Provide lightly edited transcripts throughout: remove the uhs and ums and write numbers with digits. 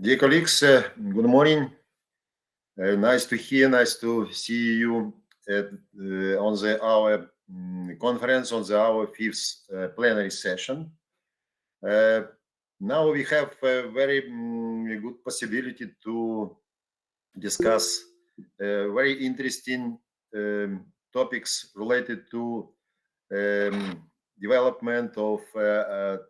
Dear colleagues, good morning. Nice to hear, nice to see you on our conference, on our fifth plenary session. Now we have a very good possibility to discuss very interesting topics related to development of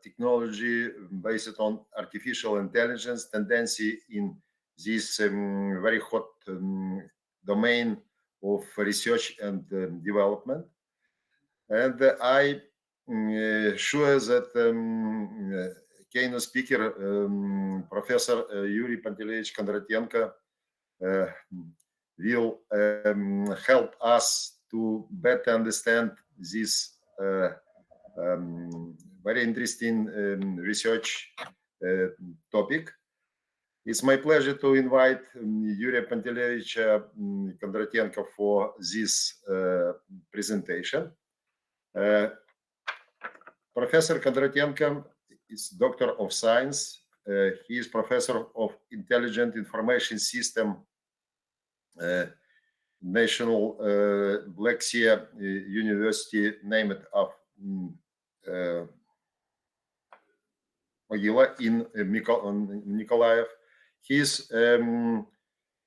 technology based on artificial intelligence tendency in this very hot domain of research and development. And I sure that keynote speaker, Professor Yuri Panteleyevich Kondratenko, will help us to better understand this very interesting research topic. It's my pleasure to invite Yuri Panteleyevich Kondratenko for this presentation. Professor Kondratenko is Doctor of Science. He is Professor of Intelligent Information System, National Black Sea University, named of Mogila in Nikolaev. He is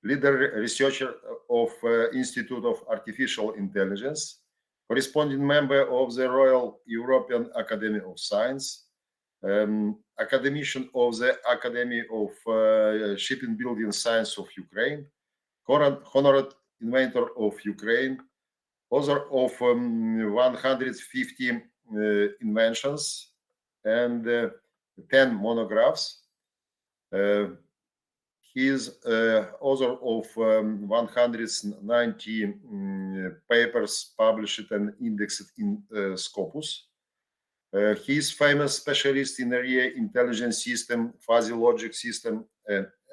leader researcher of Institute of Artificial Intelligence, corresponding member of the Royal European Academy of Science, academician of the Academy of Shipping Building Science of Ukraine, honored inventor of Ukraine, author of 150 inventions and 10 monographs. He is author of 190 papers published and indexed in Scopus. He is famous specialist in area intelligence system, fuzzy logic system,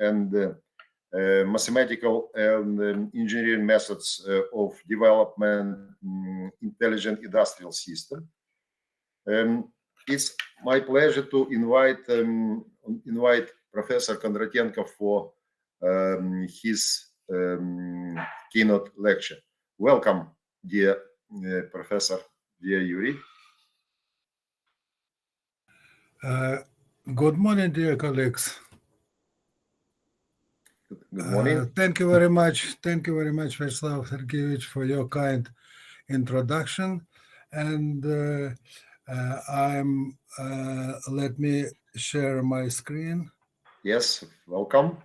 and mathematical and engineering methods of development intelligent industrial system. It's my pleasure to invite Professor Kondratenko for his keynote lecture. Welcome, dear Professor, dear Yuri. Good morning, dear colleagues. Good morning. Thank you very much. Thank you very much, Vyacheslav Sergeyevich, for your kind introduction. And let me share my screen. Yes, welcome.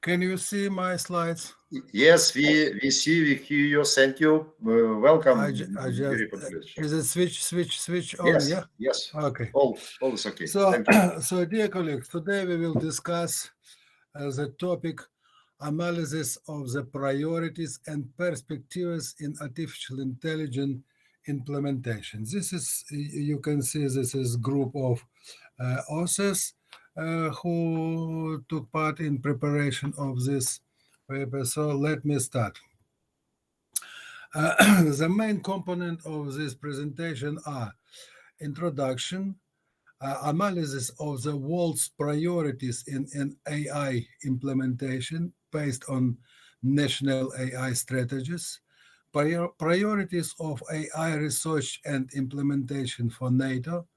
Can you see my slides? Yes, we see, we hear you. Thank you. Welcome. Is it switch on? Yes, Yeah. Yes. Okay. All is okay. So, Thank you. So, dear colleagues, today we will discuss the topic analysis of the priorities and perspectives in artificial intelligence implementation. This is, you can see, this is a group of authors who took part in preparation of this paper. So let me start. The main component of this presentation are introduction, analysis of the world's priorities in AI implementation based on national AI strategies, priorities of AI research and implementation for NATO,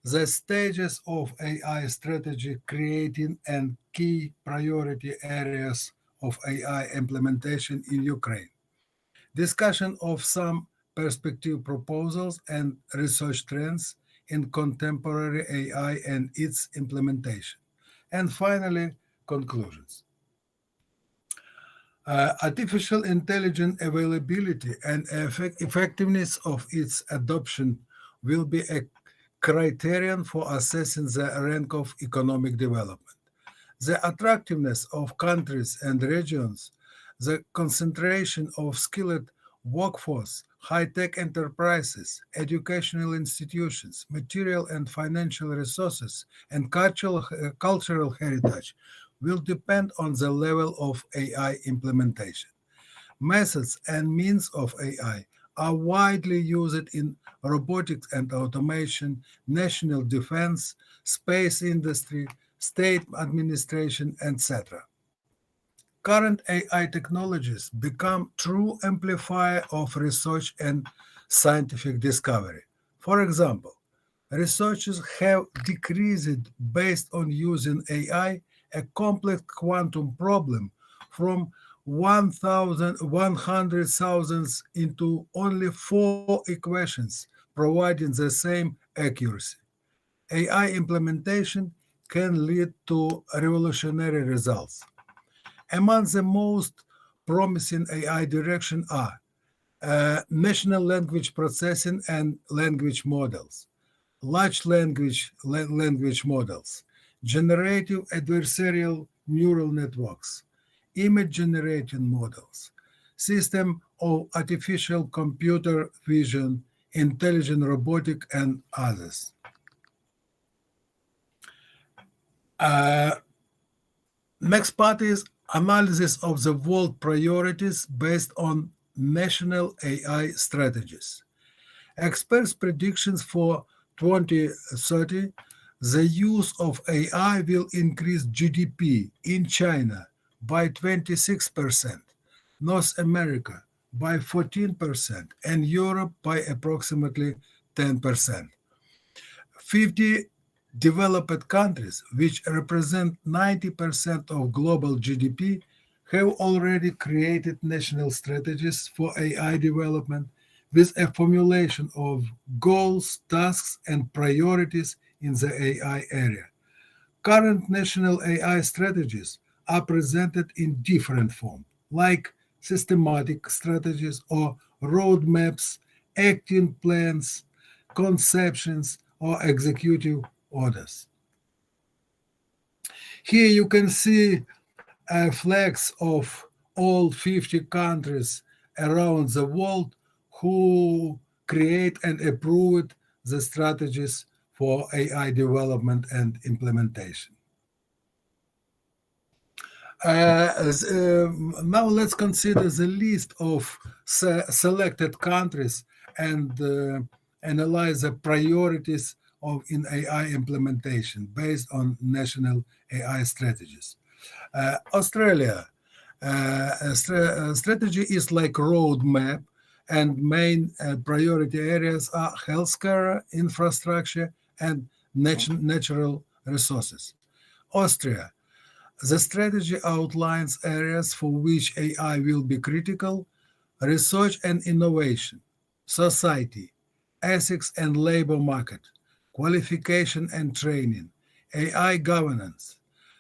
the stages of AI strategy creating and key priority areas of AI implementation in Ukraine, discussion of some perspective proposals and research trends in contemporary AI and its implementation, and finally, conclusions. Artificial intelligence availability and effectiveness of its adoption will be a criterion for assessing the rank of economic development. The attractiveness of countries and regions, the concentration of skilled workforce, high-tech enterprises, educational institutions, material and financial resources, and cultural heritage will depend on the level of AI implementation. Methods and means of AI are widely used in robotics and automation, national defense, space industry, state administration, etc. Current AI technologies become true amplifier of research and scientific discovery. For example, researchers have decreased based on using AI a complex quantum problem from 100,000 into only four equations, providing the same accuracy. AI implementation can lead to revolutionary results. Among the most promising AI directions are natural language processing and language models, large language models, generative adversarial neural networks, image generating models, system of artificial computer vision, intelligent robotic, and others. Uh, Next part is analysis of the world priorities based on national AI strategies. Experts' predictions for 2030, the use of AI will increase GDP in China by 26%, North America by 14%, and Europe by approximately 10%. 50 developed countries, which represent 90% of global GDP, have already created national strategies for AI development with a formulation of goals, tasks, and priorities in the AI area. Current national AI strategies are presented in different forms, like systematic strategies or roadmaps, action plans, conceptions, or executive orders. Here you can see flags of all 50 countries around the world who create and approve the strategies for AI development and implementation. Now let's consider the list of selected countries and analyze the priorities of in AI implementation based on national AI strategies. Australia strategy is like roadmap, and main priority areas are healthcare, infrastructure, and natural resources. Austria, the strategy outlines areas for which AI will be critical: research and innovation, society, ethics and labor market, qualification and training, AI governance,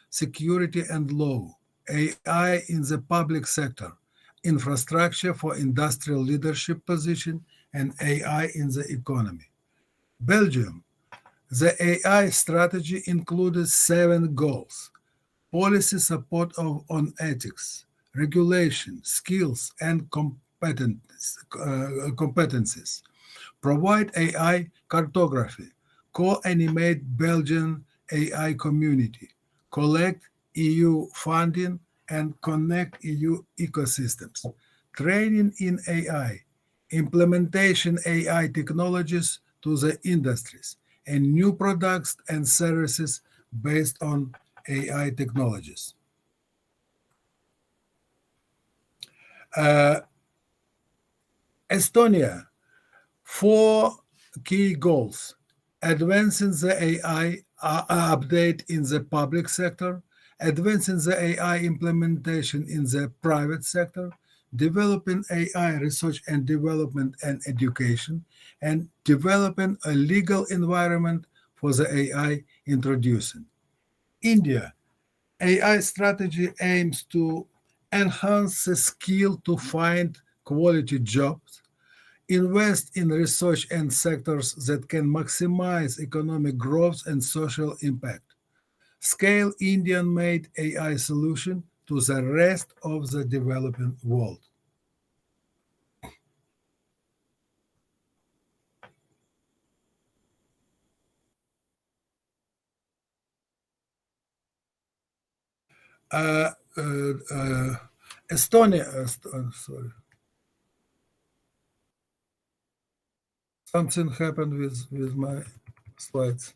security and law, AI in the public sector, infrastructure for industrial leadership position, and AI in the economy. Belgium, the AI strategy included 7 goals: policy support on ethics, regulation, skills, and competencies, provide AI cartography, co-animate Belgian AI community, collect EU funding, and connect EU ecosystems, training in AI, implementation AI technologies to the industries, and new products and services based on AI technologies. Estonia, 4 key goals: advancing the AI update in the public sector, advancing the AI implementation in the private sector, developing AI research and development and education, and developing a legal environment for the AI introducing. India, AI strategy aims to enhance the skill to find quality jobs, invest in research and sectors that can maximize economic growth and social impact, scale Indian-made AI solution to the rest of the developing world. Estonia, sorry. Something happened with my slides.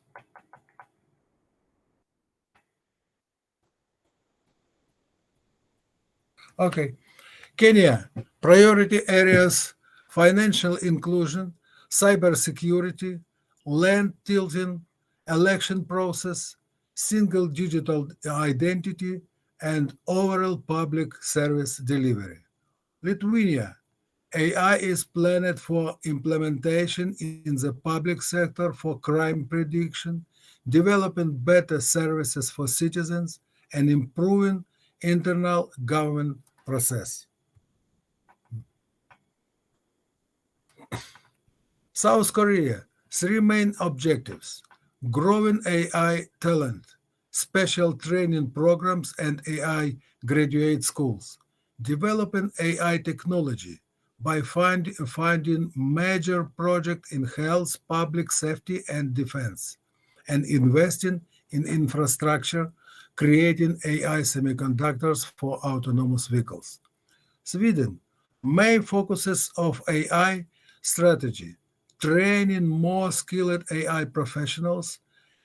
Okay. Kenya, priority areas, financial inclusion, cybersecurity, land tilting, election process, single digital identity, and overall public service delivery. Lithuania, AI is planned for implementation in the public sector for crime prediction, developing better services for citizens, and improving internal government process. South Korea, three main objectives: growing AI talent, special training programs and AI graduate schools, developing AI technology by finding major projects in health, public safety, and defense, and investing in infrastructure, creating AI semiconductors for autonomous vehicles. Sweden, main focuses of AI strategy, training more skilled AI professionals,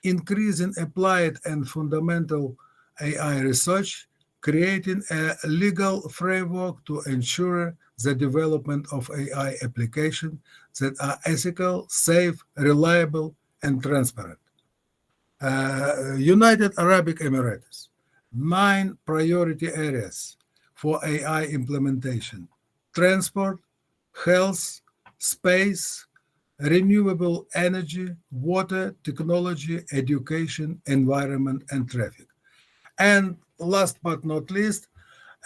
increasing applied and fundamental AI research, creating a legal framework to ensure the development of AI applications that are ethical, safe, reliable, and transparent. United Arab Emirates, 9 priority areas for AI implementation: transport, health, space, renewable energy, water, technology, education, environment, and traffic. And last but not least,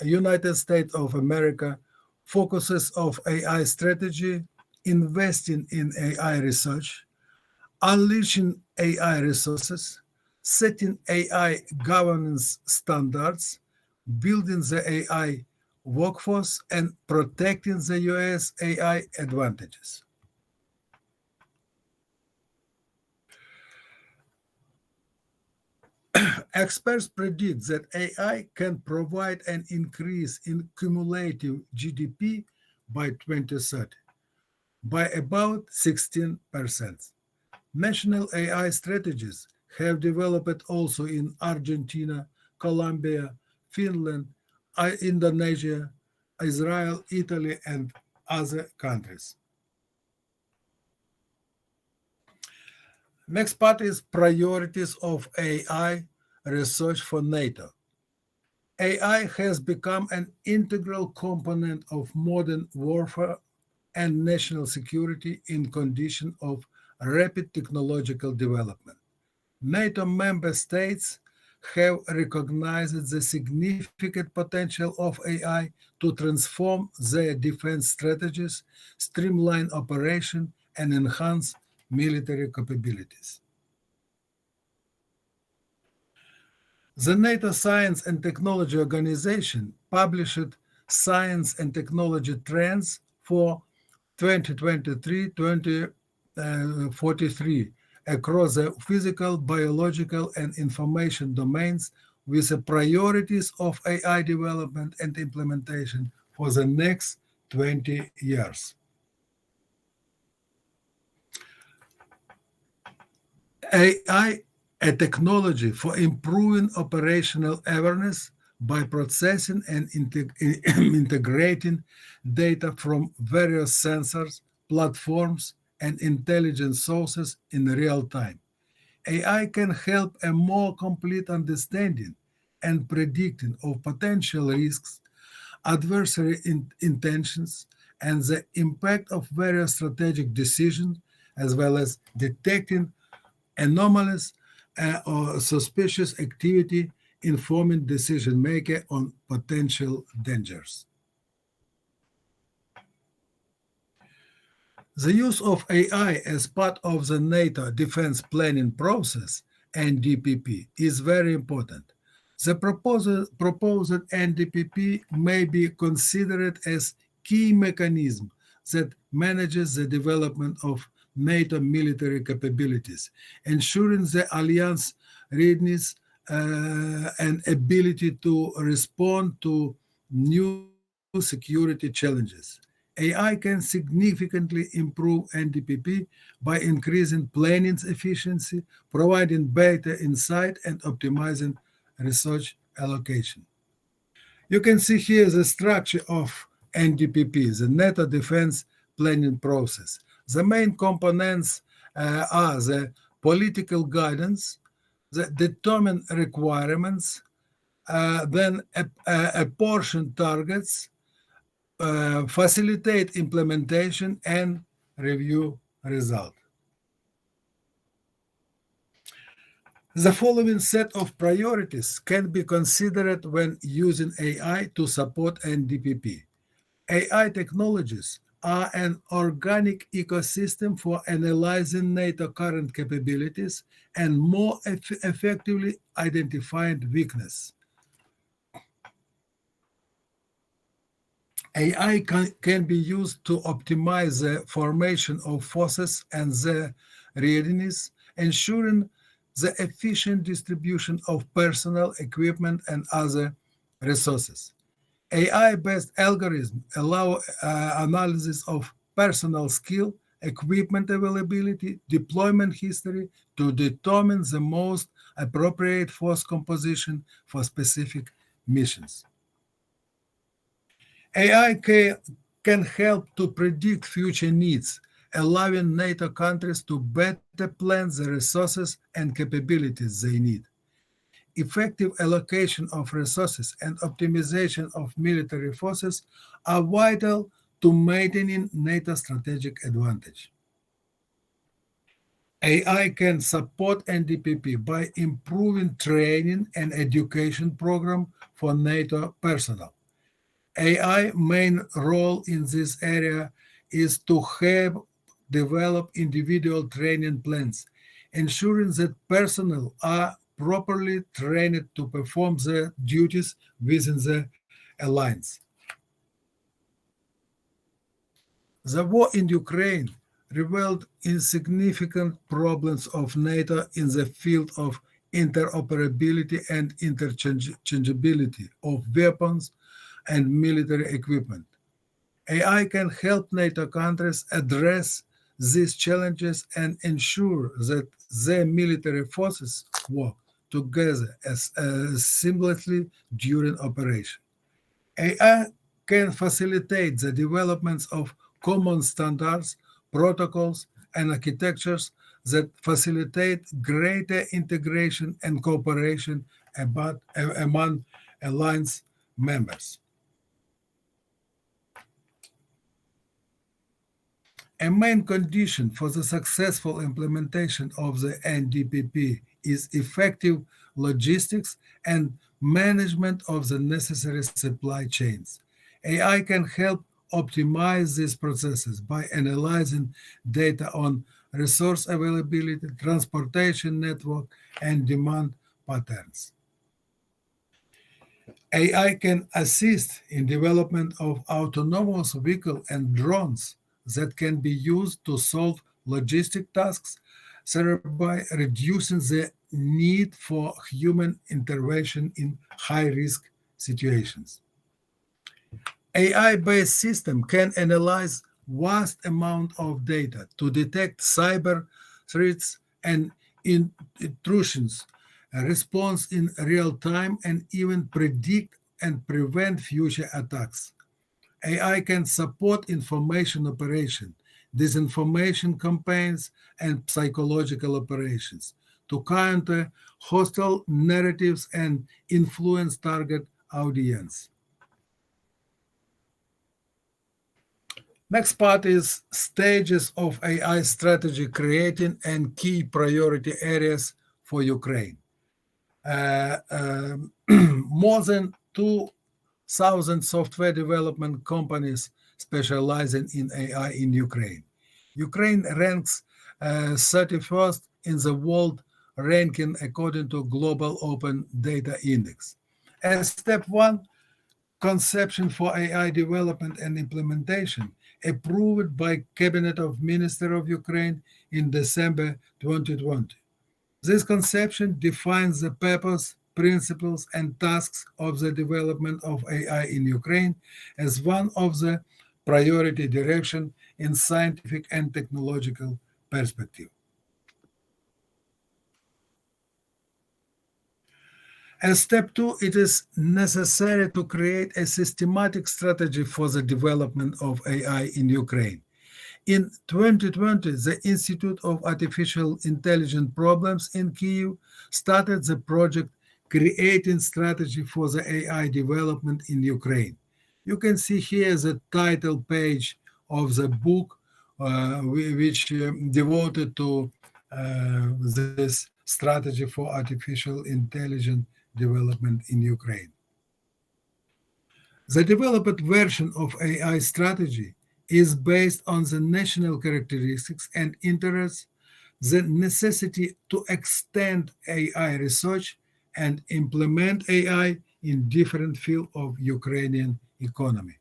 United States of America focuses of AI strategy, investing in AI research, unleashing AI resources, setting AI governance standards, building the AI workforce, and protecting the US AI advantages. Experts predict that AI can provide an increase in cumulative GDP by 2030 by about 16%. National AI strategies have developed also in Argentina, Colombia, Finland, Indonesia, Israel, Italy, and other countries. Next part is priorities of AI research for NATO. AI has become an integral component of modern warfare and national security in conditions of rapid technological development. NATO member states have recognized the significant potential of AI to transform their defense strategies, streamline operation, and enhance military capabilities. The NATO Science and Technology Organization published Science and Technology Trends for 2023-2043 across the physical, biological, and information domains with the priorities of AI development and implementation for the next 20 years. AI, a technology for improving operational awareness by processing and integrating data from various sensors, platforms, and intelligence sources in real time. AI can help a more complete understanding and predicting of potential risks, adversary intentions, and the impact of various strategic decisions, as well as detecting anomalous or suspicious activity, informing decision maker on potential dangers. The use of AI as part of the NATO defense planning process NDPP is very important. The proposed NDPP may be considered as key mechanism that manages the development of NATO military capabilities, ensuring the alliance readiness and ability to respond to new security challenges. AI can significantly improve NDPP by increasing planning efficiency, providing better insight, and optimizing research allocation. You can see here the structure of NDPP, the NATO defense planning process. The main components are the political guidance, the determine requirements, then apportion targets, facilitate implementation, and review result. The following set of priorities can be considered when using AI to support NDPP. AI technologies are an organic ecosystem for analyzing NATO current capabilities and more effectively identifying weakness. AI can be used to optimize the formation of forces and their readiness, ensuring the efficient distribution of personnel, equipment, and other resources. AI-based algorithms allow analysis of personnel skill, equipment availability, deployment history to determine the most appropriate force composition for specific missions. AI can help to predict future needs, allowing NATO countries to better plan the resources and capabilities they need. Effective allocation of resources and optimization of military forces are vital to maintaining NATO's strategic advantage. AI can support NDPP by improving training and education program for NATO personnel. AI main role in this area is to help develop individual training plans, ensuring that personnel are properly trained to perform their duties within the alliance. The war in Ukraine revealed insignificant problems of NATO in the field of interoperability and interchangeability of weapons and military equipment. AI can help NATO countries address these challenges and ensure that their military forces work together as seamlessly during operation. AI can facilitate the development of common standards, protocols, and architectures that facilitate greater integration and cooperation among alliance members. A main condition for the successful implementation of the NDPP is effective logistics and management of the necessary supply chains. AI can help optimize these processes by analyzing data on resource availability, transportation network, and demand patterns. AI can assist in development of autonomous vehicles and drones that can be used to solve logistic tasks, thereby reducing the need for human intervention in high-risk situations. AI-based system can analyze vast amount of data to detect cyber threats and intrusions, respond in real time, and even predict and prevent future attacks. AI can support information operation, disinformation campaigns, and psychological operations to counter hostile narratives and influence target audience. Next part is stages of AI strategy creating and key priority areas for Ukraine. More than 2,000 software development companies specializing in AI in Ukraine. Ukraine ranks 31st in the world ranking according to Global Open Data Index. As step one, conception for AI development and implementation, approved by Cabinet of Ministers of Ukraine in December 2020. This conception defines the purpose, principles, and tasks of the development of AI in Ukraine as one of the priority direction in scientific and technological perspective. As step two, it is necessary to create a systematic strategy for the development of AI in Ukraine. In 2020, the Institute of Artificial Intelligence Problems in Kyiv started the project Creating Strategy for the AI Development in Ukraine. You can see here the title page of the book, which devoted to this strategy for artificial intelligence development in Ukraine. The developed version of AI strategy is based on the national characteristics and interests, the necessity to extend AI research and implement AI in different fields of Ukrainian economy.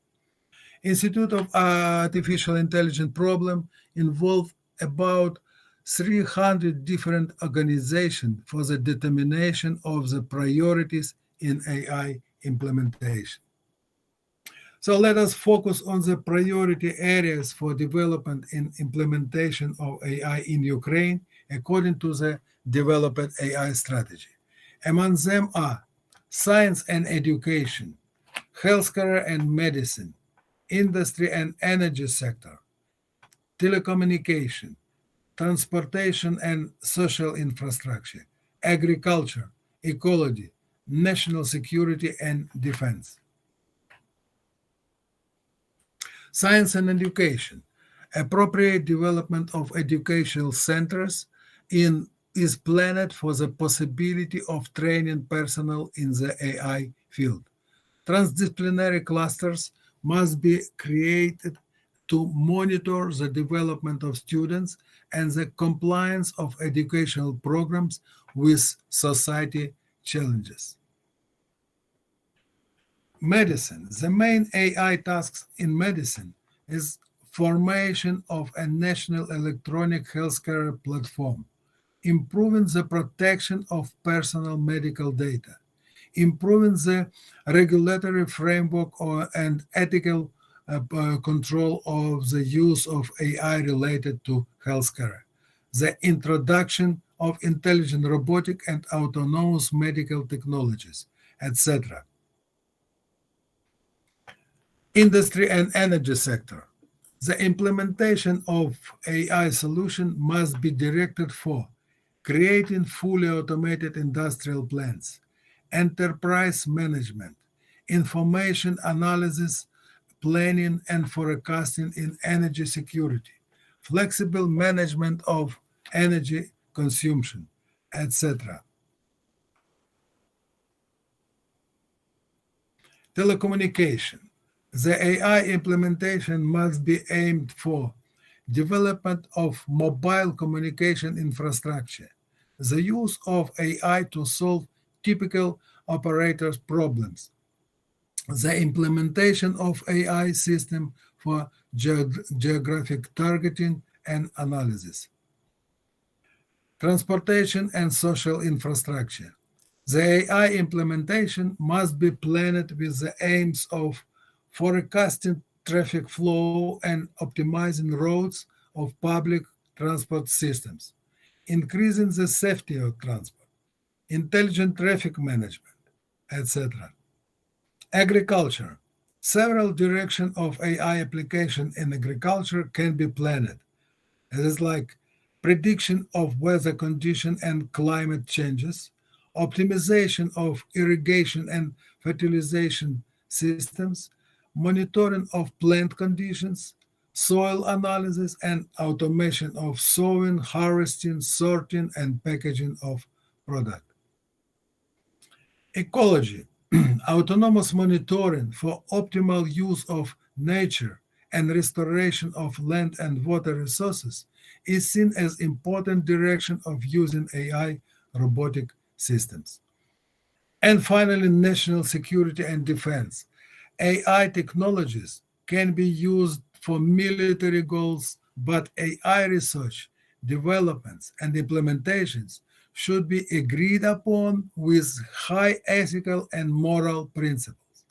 Institute of Artificial Intelligence Problem involved about 300 different organizations for the determination of the priorities in AI implementation. So let us focus on the priority areas for development and implementation of AI in Ukraine according to the developed AI strategy. Among them are science and education, healthcare and medicine, industry and energy sector, telecommunication, transportation and social infrastructure, agriculture, ecology, national security and defense. Science and education. Appropriate development of educational centers is planned for the possibility of training personnel in the AI field. Transdisciplinary clusters must be created to monitor the development of students and the compliance of educational programs with society challenges. Medicine. The main AI tasks in medicine is formation of a national electronic healthcare platform, improving the protection of personal medical data, improving the regulatory framework and ethical control of the use of AI related to healthcare, the introduction of intelligent robotic and autonomous medical technologies, etc. Industry and energy sector. The implementation of AI solution must be directed for creating fully automated industrial plants, enterprise management, information analysis, planning and forecasting in energy security, flexible management of energy consumption, etc. Telecommunication. The AI implementation must be aimed for development of mobile communication infrastructure, the use of AI to solve typical operators' problems, the implementation of AI system for geographic targeting and analysis. Transportation and social infrastructure. The AI implementation must be planned with the aims of forecasting traffic flow and optimizing routes of public transport systems, increasing the safety of transport, intelligent traffic management, etc. Agriculture. Several directions of AI application in agriculture can be planned. It is like prediction of weather condition and climate changes, optimization of irrigation and fertilization systems, monitoring of plant conditions, soil analysis, and automation of sowing, harvesting, sorting, and packaging of product. Ecology. Autonomous monitoring for optimal use of nature and restoration of land and water resources is seen as important direction of using AI robotic systems. And finally, national security and defense. AI technologies can be used for military goals, but AI research, developments, and implementations should be agreed upon with high ethical and moral principles.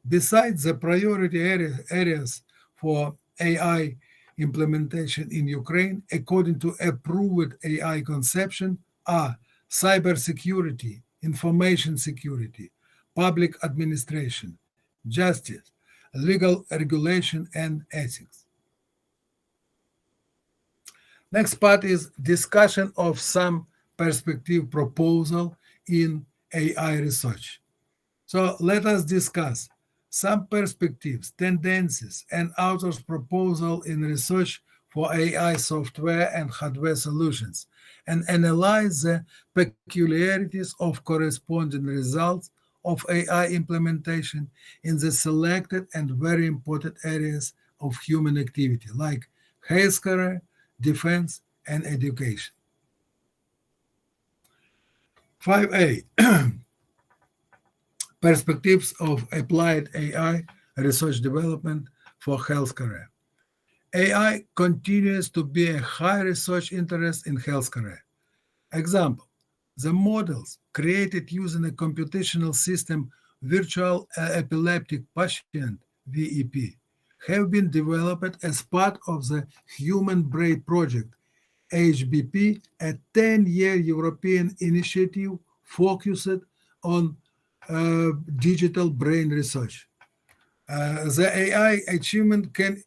Besides the priority areas for AI implementation in Ukraine, according to approved AI conception, are cybersecurity, information security, public administration, justice, legal regulation, and ethics. Next part is discussion of some perspective proposal in AI research. So let us discuss some perspectives, tendencies, and authors' proposal in research for AI software and hardware solutions, and analyze the peculiarities of corresponding results of AI implementation in the selected and very important areas of human activity, like healthcare, defense, and education. 5A. Perspectives of applied AI research development for healthcare. AI continues to be a high research interest in healthcare. Example, the models created using a computational system, virtual epileptic patient, VEP, have been developed as part of the Human Brain Project, HBP, a 10-year European initiative focused on digital brain research. The AI achievement can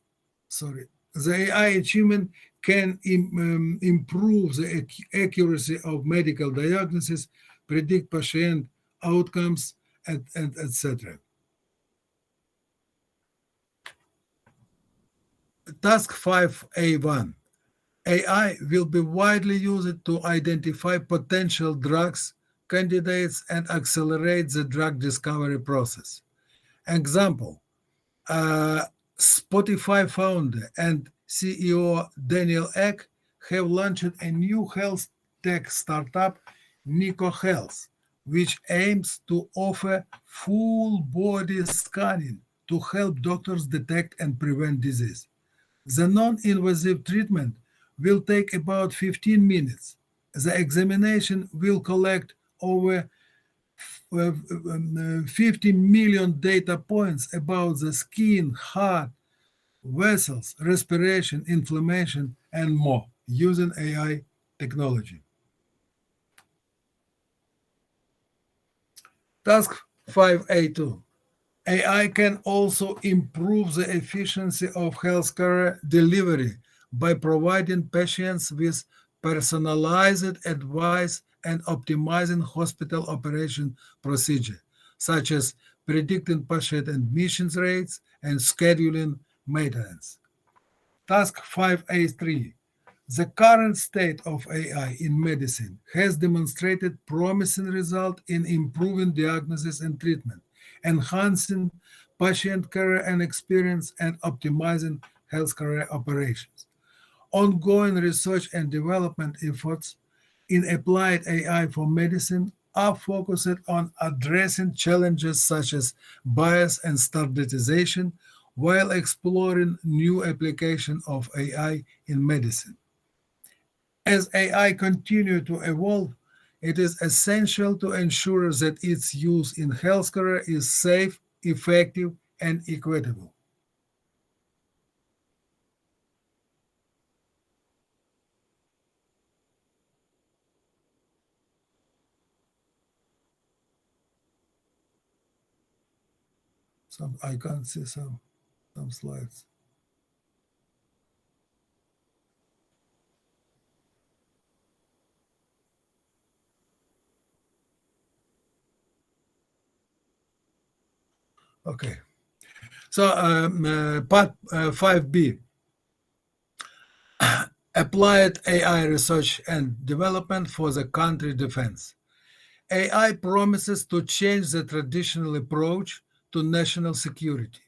improve the accuracy of medical diagnosis, predict patient outcomes, and etc. Task 5A1. AI will be widely used to identify potential drugs candidates and accelerate the drug discovery process. Example, Spotify founder and CEO Daniel Ek have launched a new health tech startup, Nico Health, which aims to offer full body scanning to help doctors detect and prevent disease. The non-invasive treatment will take about 15 minutes. The examination will collect over 50 million data points about the skin, heart, vessels, respiration, inflammation, and more using AI technology. Task 5A2. AI can also improve the efficiency of healthcare delivery by providing patients with personalized advice and optimizing hospital operation procedure, such as predicting patient admissions rates and scheduling maintenance. Task 5A3. The current state of AI in medicine has demonstrated promising results in improving diagnosis and treatment, enhancing patient care and experience, and optimizing healthcare operations. Ongoing research and development efforts in applied AI for medicine are focused on addressing challenges such as bias and standardization while exploring new application of AI in medicine. As AI continues to evolve, it is essential to ensure that its use in healthcare is safe, effective, and equitable. I can't see some slides. Okay. So part 5B, applied AI research and development for the country defense. AI promises to change the traditional approach to national security.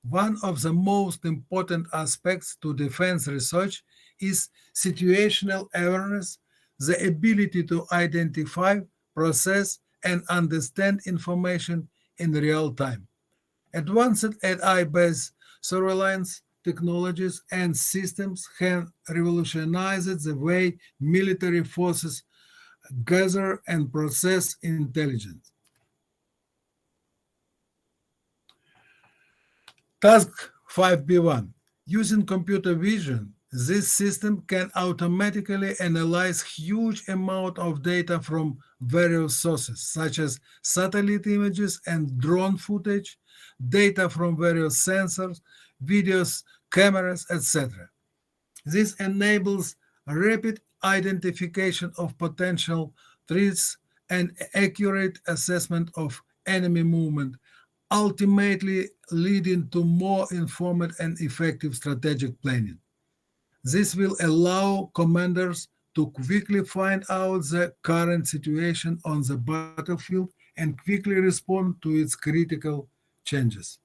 One of the most important aspects to defense research is situational awareness the ability to identify, process, and understand information in real time. Advanced AI-based surveillance technologies and systems have revolutionized the way military forces gather and process intelligence. Task 5B1. Using computer vision, this system can automatically analyze huge amount of data from various sources, such as satellite images and drone footage, data from various sensors, videos, cameras, etc. This enables rapid identification of potential threats and accurate assessment of enemy movement, ultimately leading to more informed and effective strategic planning. This will allow commanders to quickly find out the current situation on the battlefield and quickly respond to its critical changes.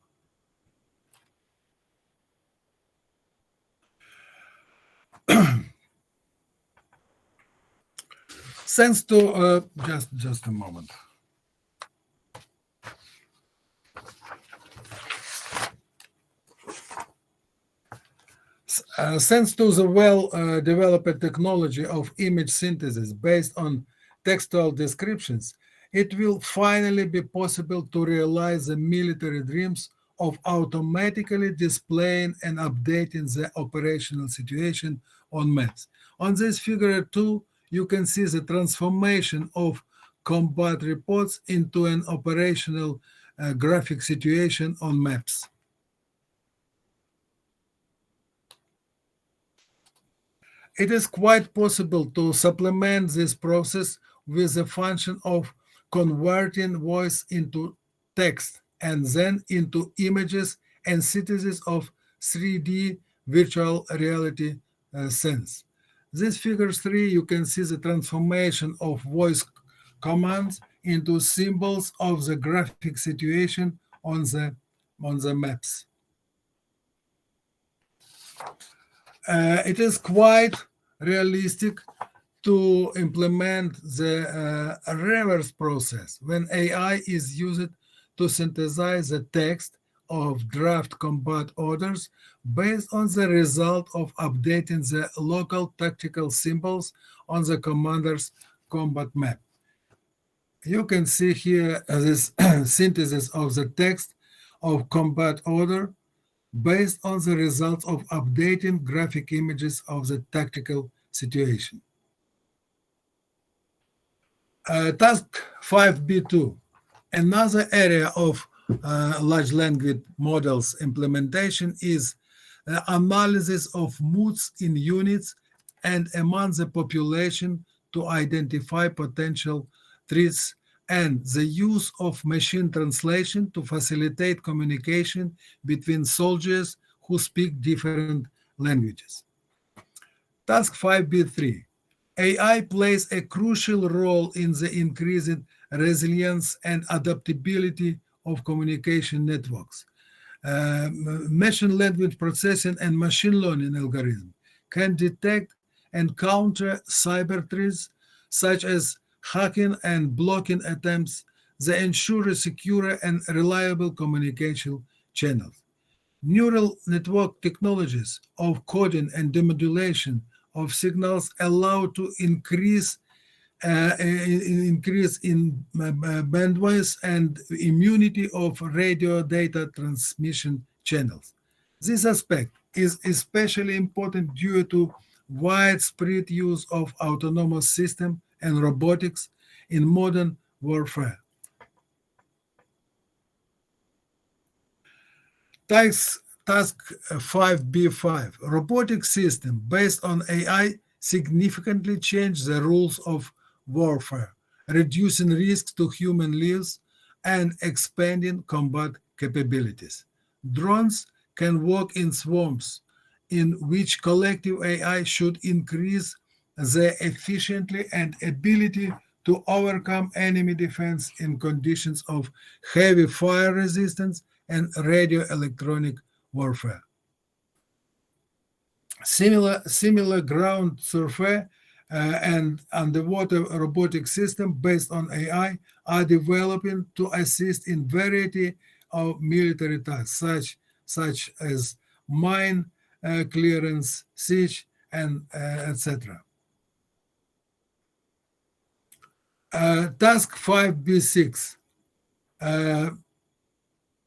Thanks to just a moment. Thanks to the well-developed technology of image synthesis based on textual descriptions, it will finally be possible to realize the military dreams of automatically displaying and updating the operational situation on maps. On this figure 2, you can see the transformation of combat reports into an operational graphic situation on maps. It is quite possible to supplement this process with the function of converting voice into text and then into images and synthesis of 3D virtual reality sense. This figure 3, you can see the transformation of voice commands into symbols of the graphic situation on the maps. It is quite realistic to implement the reverse process when AI is used to synthesize the text of draft combat orders based on the result of updating the local tactical symbols on the commander's combat map. You can see here this synthesis of the text of combat order based on the results of updating graphic images of the tactical situation. Task 5B2. Another area of large language models implementation is the analysis of moods in units and among the population to identify potential threats and the use of machine translation to facilitate communication between soldiers who speak different languages. Task 5B3. AI plays a crucial role in the increasing resilience and adaptability of communication networks. Machine language processing and machine learning algorithms can detect and counter cyber threats such as hacking and blocking attempts that ensure secure and reliable communication channels. Neural network technologies of coding and demodulation of signals allow to increase in bandwidth and immunity of radio data transmission channels. This aspect is especially important due to widespread use of autonomous systems and robotics in modern warfare. Task 5B5. Robotic system based on AI significantly change the rules of warfare, reducing risks to human lives and expanding combat capabilities. Drones can work in swarms, in which collective AI should increase their efficiency and ability to overcome enemy defense in conditions of heavy fire resistance and radio electronic warfare. Similar ground warfare and underwater robotic systems based on AI are developing to assist in variety of military tasks, such as mine clearance, siege, and etc. Task 5B6.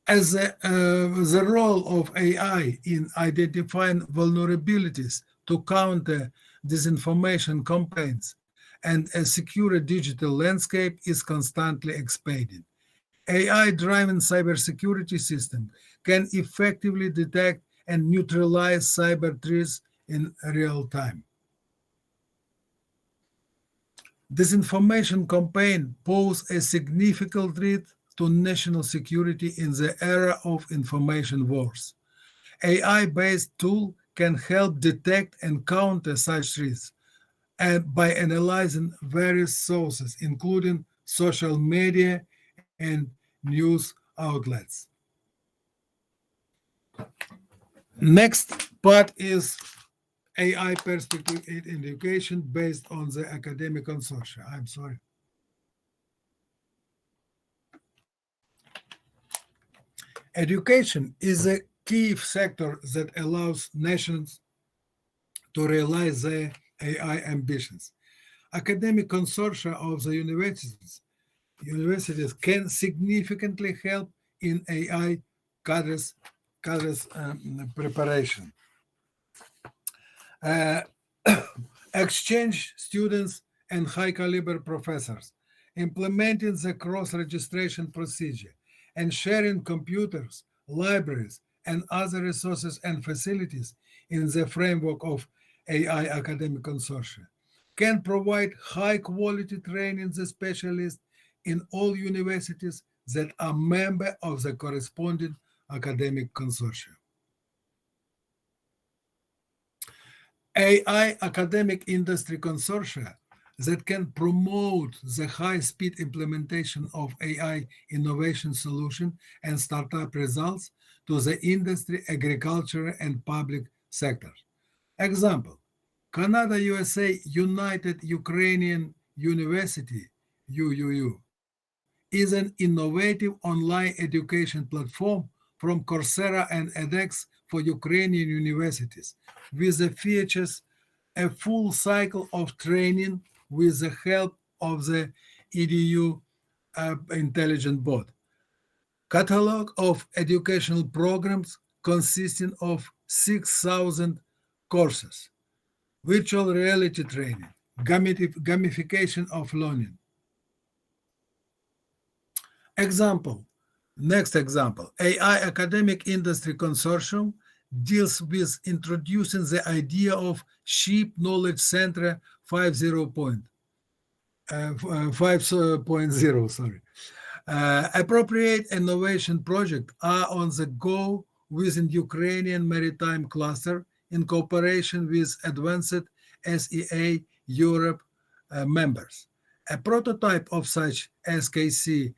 As the role of AI in identifying vulnerabilities to counter disinformation campaigns and a secure digital landscape is constantly expanding. AI-driven cybersecurity systems can effectively detect and neutralize cyber threats in real time. Disinformation campaigns pose a significant threat to national security in the era of information wars. AI-based tools can help detect and counter such threats and by analyzing various sources, including social media and news outlets. Next part is AI perspective in education based on the academic consortia. I'm sorry. Education is a key sector that allows nations to realize their AI ambitions. Academic consortia of the universities can significantly help in AI cadres preparation. Exchange students and high caliber professors, implementing the cross registration procedure, and sharing computers, libraries, and other resources and facilities in the framework of AI academic consortia can provide high quality training the specialists in all universities that are members of the corresponding academic consortia. AI academic industry consortia that can promote the high-speed implementation of AI innovation solution and startup results to the industry, agriculture, and public sectors. Example, Canada USA United Ukrainian University, UUU, is an innovative online education platform from Coursera and edX for Ukrainian universities, with the features a full cycle of training with the help of the EDU intelligent bot. Catalog of educational programs consisting of 6,000 courses, virtual reality training, gamification of learning. Next example, AI Academic Industry Consortium deals with introducing the idea of Sheep Knowledge Center 5.0, sorry. Appropriate innovation projects are on the go within Ukrainian Maritime Cluster in cooperation with advanced SEA Europe members. A prototype of such SKC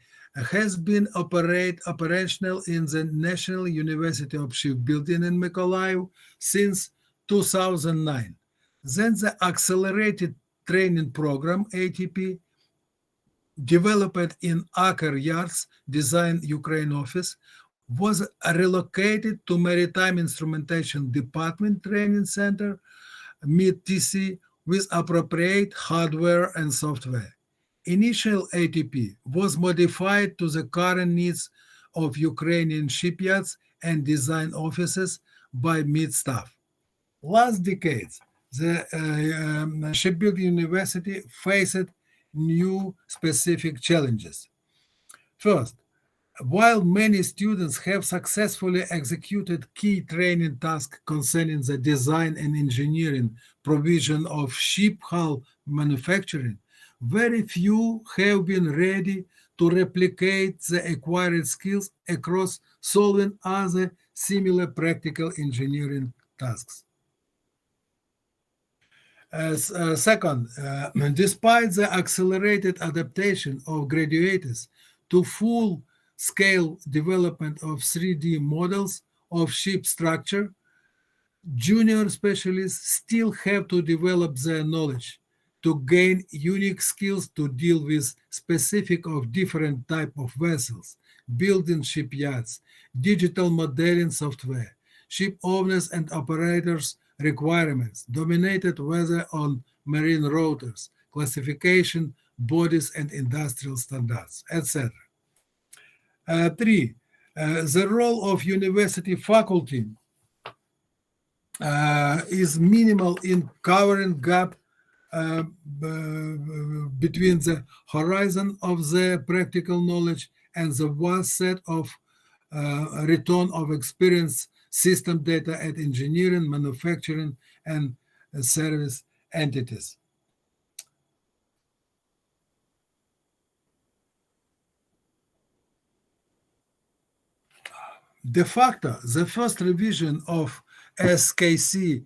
has been operational in the National University of Shipbuilding in Mykolaiv since 2009. Then the Accelerated Training Program, ATP, developed in Aker Yards Design Ukraine office, was relocated to Maritime Instrumentation Department Training Center, MIT-TC, with appropriate hardware and software. Initial ATP was modified to the current needs of Ukrainian shipyards and design offices by MIT staff. Last decades, the Shipbuilding University faced new specific challenges. First, while many students have successfully executed key training tasks concerning the design and engineering provision of ship hull manufacturing, very few have been ready to replicate the acquired skills across solving other similar practical engineering tasks. Second, despite the accelerated adaptation of graduates to full-scale development of 3D models of ship structure, junior specialists still have to develop their knowledge to gain unique skills to deal with specific of different type of vessels, building shipyards, digital modeling software, ship owners and operators requirements, dominated weather on marine routers, classification, bodies and industrial standards, etc. 3. The role of university faculty is minimal in covering gap between the horizon of the practical knowledge and the vast set of return of experience system data at engineering, manufacturing, and service entities. De facto, the first revision of SKC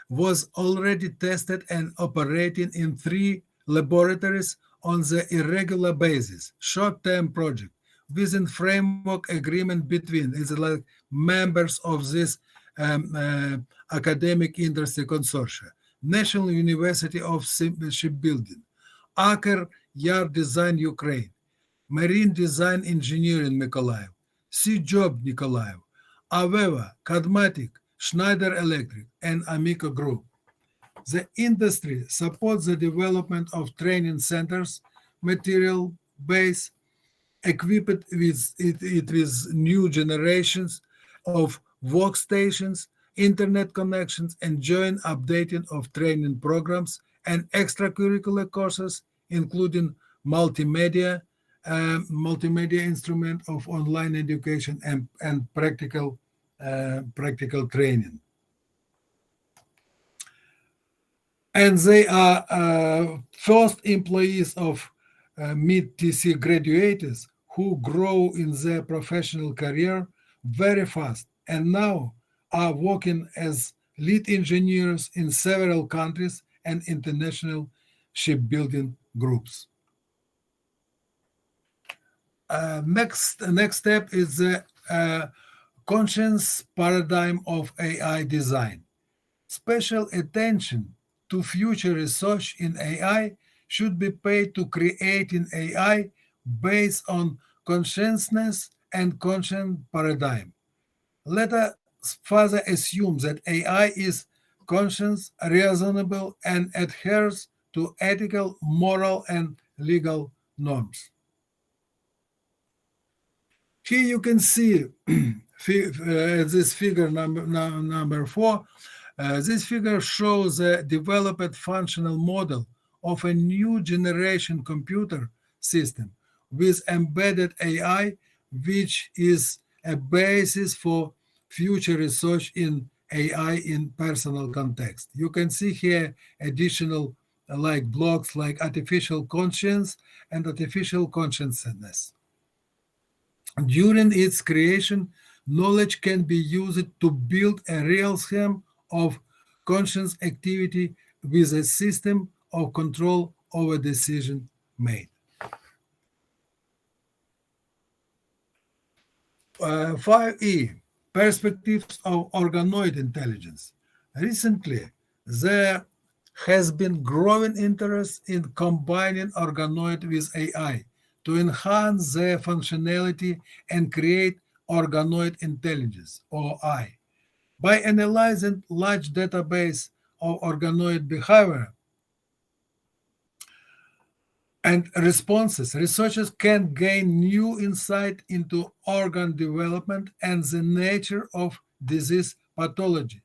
was already tested and operating in 3 laboratories on the irregular basis, short-term project, within framework agreement between it's like members of this academic industry consortia, National University of Shipbuilding, Aker Yard Design Ukraine, Marine Design Engineering Mykolaiv, Sea Job Nikolaev, Aveva, Kadmatic, Schneider Electric, and Amico Group. The industry supports the development of training centers, material base, equipped with new generations of workstations, internet connections, and joint updating of training programs and extracurricular courses, including multimedia instrument of online education and practical training. And they are first employees of mid-TC graduates who grow in their professional career very fast and now are working as lead engineers in several countries and international shipbuilding groups. Next step is the conscious paradigm of AI design. Special attention to future research in AI should be paid to creating AI based on consciousness and conscious paradigm. Let us further assume that AI is conscious, reasonable, and adheres to ethical, moral, and legal norms. Here you can see this figure number 4. This figure shows the developed functional model of a new generation computer system with embedded AI, which is a basis for future research in AI in personal context. You can see here additional blocks like artificial conscience and artificial consciousness. During its creation, knowledge can be used to build a real scheme of conscious activity with a system of control over decision made. 5E, perspectives of organoid intelligence. Recently, there has been growing interest in combining organoid with AI to enhance their functionality and create organoid intelligence, OI. By analyzing large database of organoid behavior and responses, researchers can gain new insight into organ development and the nature of disease pathology,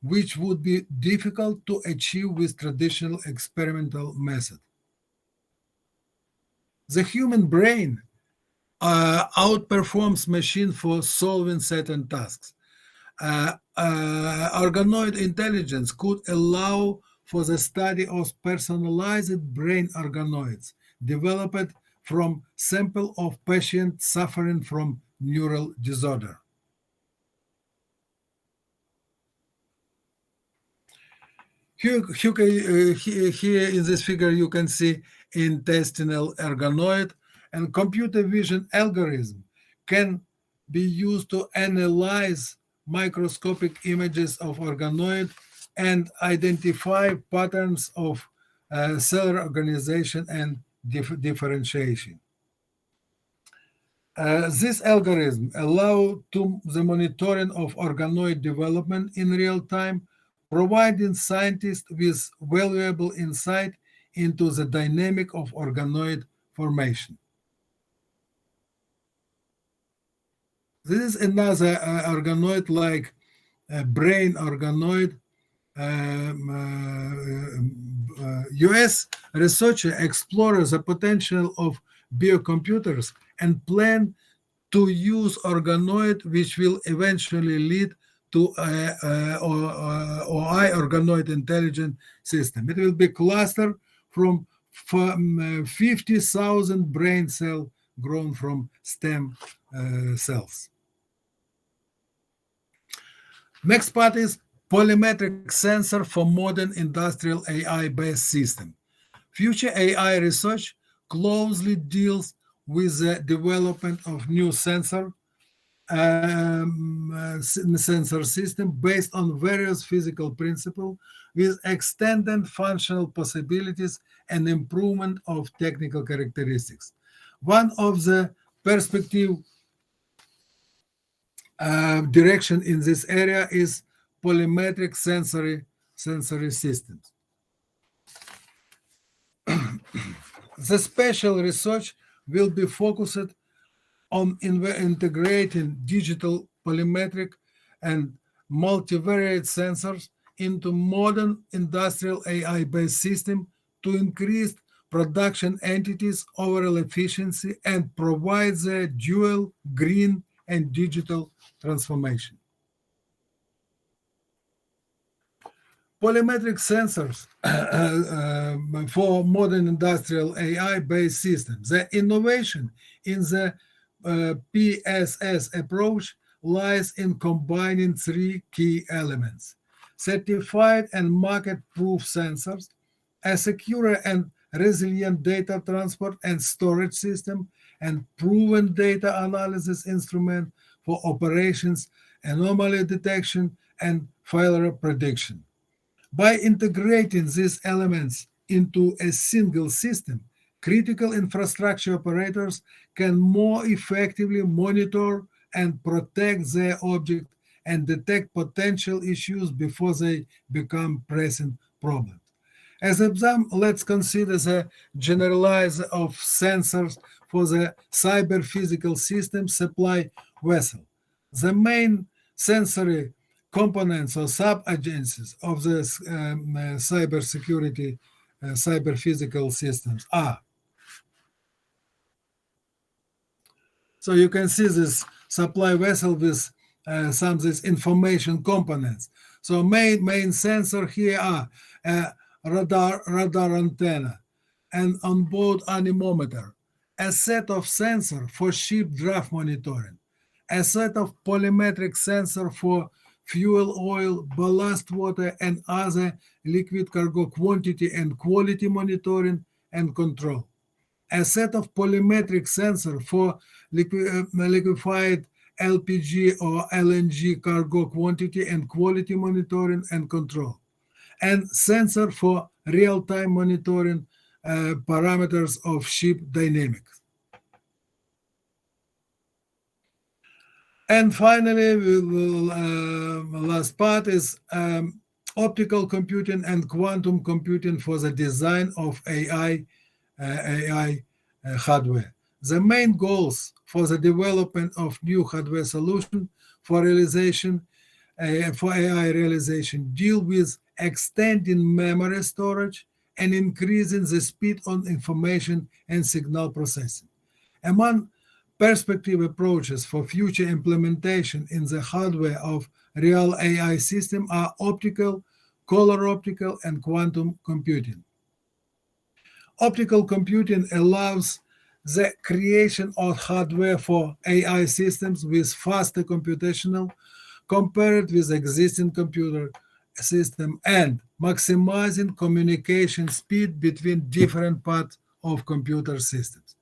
which would be difficult to achieve with traditional experimental methods. The human brain outperforms machine for solving certain tasks. Organoid intelligence could allow for the study of personalized brain organoids developed from sample of patients suffering from neural disorder. Here in this figure you can see intestinal organoid, and computer vision algorithm can be used to analyze microscopic images of organoid and identify patterns of cellular organization and differentiation. This algorithm allows to the monitoring of organoid development in real time, providing scientists with valuable insight into the dynamic of organoid formation. This is another organoid like brain organoid. US researchers explore the potential of biocomputers and plan to use organoid, which will eventually lead to OI organoid intelligent system. It will be clustered from 50,000 brain cells grown from stem cells. Next part is polymetric sensor for modern industrial AI-based system. Future AI research closely deals with the development of new sensor system based on various physical principles with extended functional possibilities and improvement of technical characteristics. One of the perspective direction in this area is polymetric sensory systems. The special research will be focused on integrating digital polymetric and multivariate sensors into modern industrial AI-based system to increase production entities' overall efficiency and provide the dual green and digital transformation. Polymetric sensors for modern industrial AI-based systems. The innovation in the PSS approach lies in combining three key elements: certified and market-proof sensors, a secure and resilient data transport and storage system, and proven data analysis instrument for operations, anomaly detection, and failure prediction. By integrating these elements into a single system, critical infrastructure operators can more effectively monitor and protect their object and detect potential issues before they become pressing problems. As an example, let's consider the generalizer of sensors for the cyber-physical system supply vessel. The main sensory components or sub-agencies of the cybersecurity, cyber-physical systems are. So you can see this supply vessel with some of these information components. So main sensor here are radar antenna, an onboard anemometer, a set of sensor for ship draft monitoring, a set of polymetric sensor for fuel oil, ballast water, and other liquid cargo quantity and quality monitoring and control, a set of polymetric sensor for liquefied LPG or LNG cargo quantity and quality monitoring and control, and sensor for real-time monitoring parameters of ship dynamics. And finally, last part is optical computing and quantum computing for the design of AI hardware. The main goals for the development of new hardware solution for realization, for AI realization, deal with extending memory storage and increasing the speed on information and signal processing. Among perspective approaches for future implementation in the hardware of real AI system are optical, color optical, and quantum computing. Optical computing allows the creation of hardware for AI systems with faster computational compared with existing computer system and maximizing communication speed between different parts of computer systems.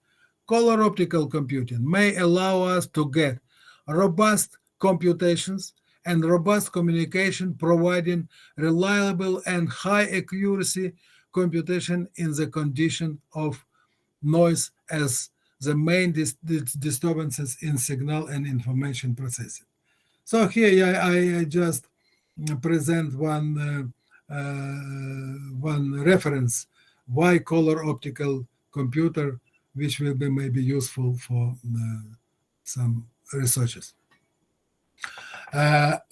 Color optical computing may allow us to get robust computations and robust communication, providing reliable and high accuracy computation in the condition of noise as the main disturbances in signal and information processing. So here I just present one reference, why color optical computer, which will be maybe useful for some researchers.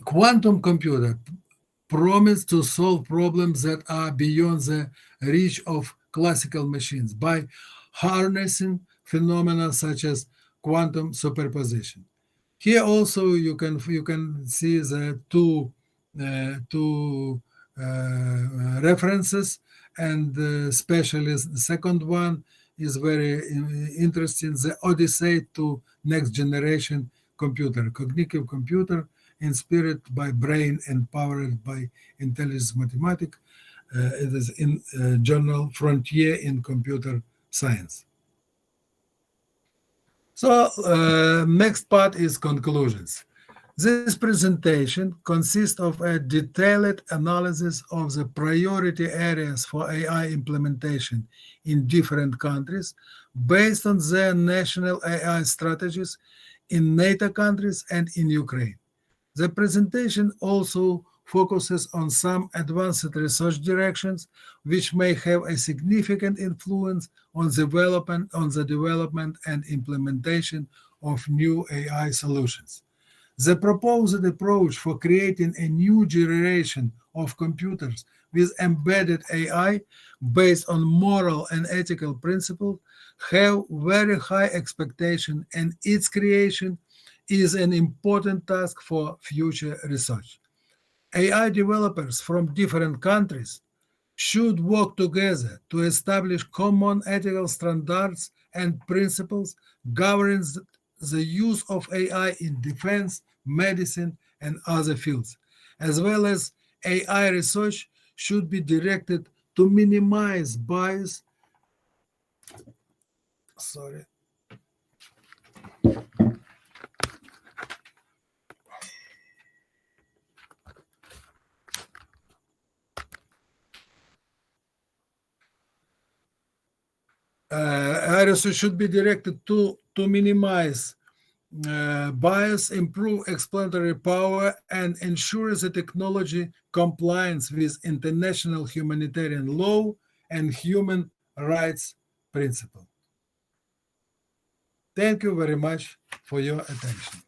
Quantum computer promise to solve problems that are beyond the reach of classical machines by harnessing phenomena such as quantum superposition. Here also you can see the two references, and especially the second one is very interesting. The Odyssey to next generation computer, cognitive computer inspired by brain and powered by intelligence mathematics. It is in journal Frontier in Computer Science. So next part is conclusions. This presentation consists of a detailed analysis of the priority areas for AI implementation in different countries based on their national AI strategies in NATO countries and in Ukraine. The presentation also focuses on some advanced research directions which may have a significant influence on the development and implementation of new AI solutions. The proposed approach for creating a new generation of computers with embedded AI based on moral and ethical principles have very high expectation, and its creation is an important task for future research. AI developers from different countries should work together to establish common ethical standards and principles governing the use of AI in defense, medicine, and other fields, as well as AI research should be directed to minimize bias. Sorry. Research should be directed to minimize bias, improve explanatory power, and ensure the technology compliance with international humanitarian law and human rights principles. Thank you very much for your attention.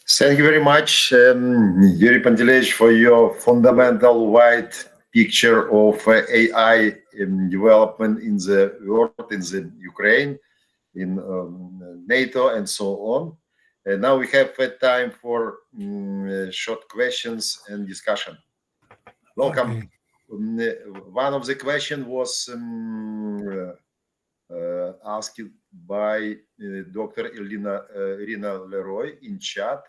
Thank you very much, Yuri Pantelevich, for your fundamental wide picture of AI development in the world, in the Ukraine, in NATO, and so on. And now we have time for short questions and discussion. Welcome. Okay. One of the questions was asked by Dr. Irina Leroy in chat.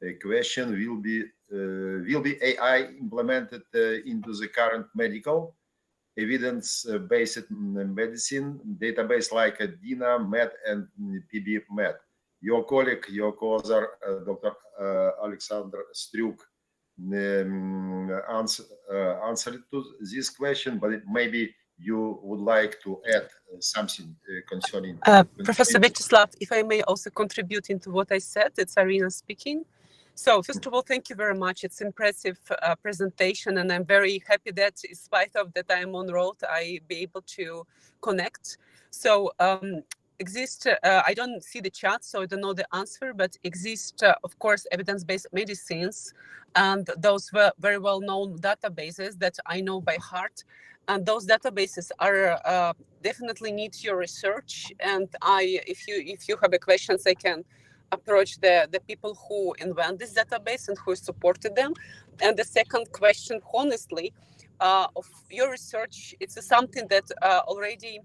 A question will be AI implemented into the current medical evidence-based medicine database like DINA, MED, and PBMed? Your colleague, your co-author, Dr. Alexander Stryuk, answered to this question, but maybe you would like to add something concerning... Professor Vyacheslav, if I may also contribute into what I said, it's Irina speaking. So first of all, thank you very much. It's impressive presentation, and I'm very happy that in spite of that I am on road, I be able to connect. So I don't see the chat, so I don't know the answer, but exist, of course, evidence-based medicines, and those were very well-known databases that I know by heart. And those databases are definitely need your research. And if you have a questions, I can approach the people who invent this database and who supported them. And the second question, honestly, of your research, it's something that already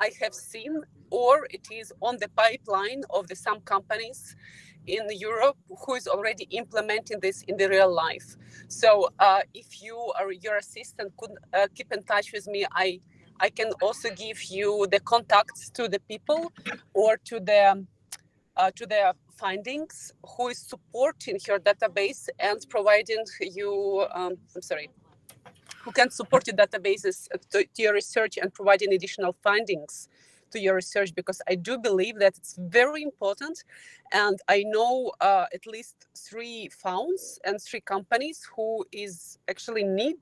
I have seen, or it is on the pipeline of some companies in Europe who is already implementing this in the real life. So if you or your assistant could keep in touch with me, I can also give you the contacts to the people or to the findings who is supporting your database and providing you who can support your databases to your research and providing additional findings to your research, because I do believe that it's very important. And I know at least 3 funds and 3 companies who is actually need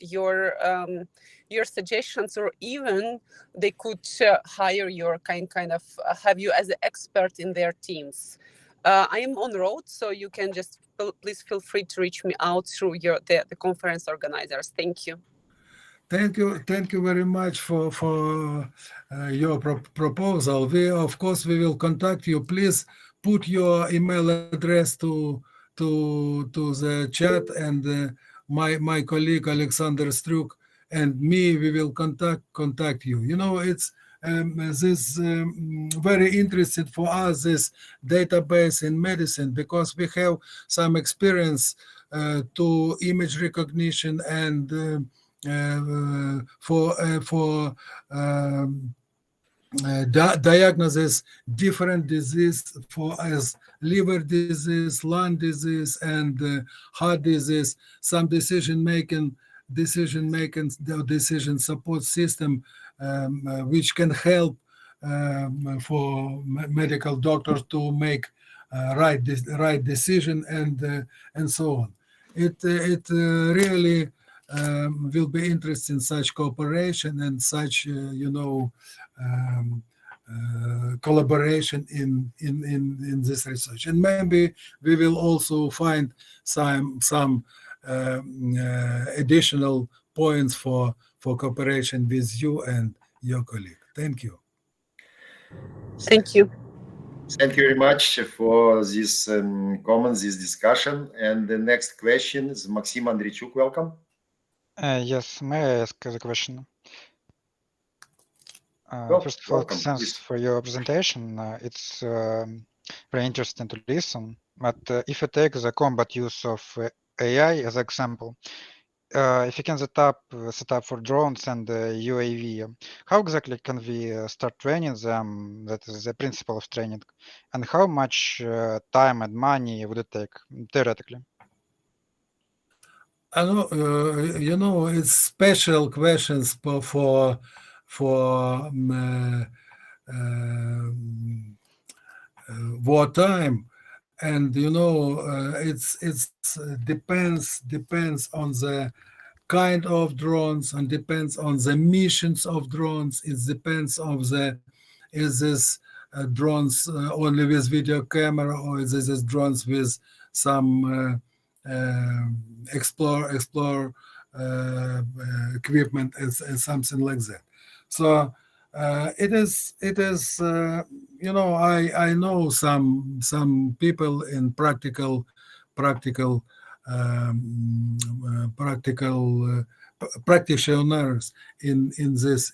your suggestions, or even they could hire your kind of have you as an expert in their teams. I am on road, so you can just please feel free to reach me out through the conference organizers. Thank you. Thank you very much for your proposal. Of course we will contact you. Please put your email address to the chat, and my colleague Alexander Struk and me, we will contact you. You know, it's this very interested for us, this database in medicine, because we have some experience to image recognition and for diagnosis different disease, for as liver disease, lung disease, and heart disease. Some decision support system which can help for medical doctors to make right decision, and so on. It really will be interesting, such cooperation and such collaboration in this research. And maybe we will also find some additional points for cooperation with you and your colleague. Thank you. Thank you. Thank you very much for this comments, this discussion. And the next question is Maxim Andreychuk. Welcome. Yes, may I ask the question? First of all, welcome, thanks please. for your presentation. It's very interesting to listen. But if you take the combat use of AI as example, if you can set up for drones and UAV, how exactly can we start training them? That is the principle of training, and how much time and money would it take theoretically? I know, it's special questions for wartime, and it's depends on the kind of drones, and depends on the missions of drones. It depends on is this drones only with video camera, or is this drones with some explore equipment and something like that. So it is I know some people in practical practitioners in this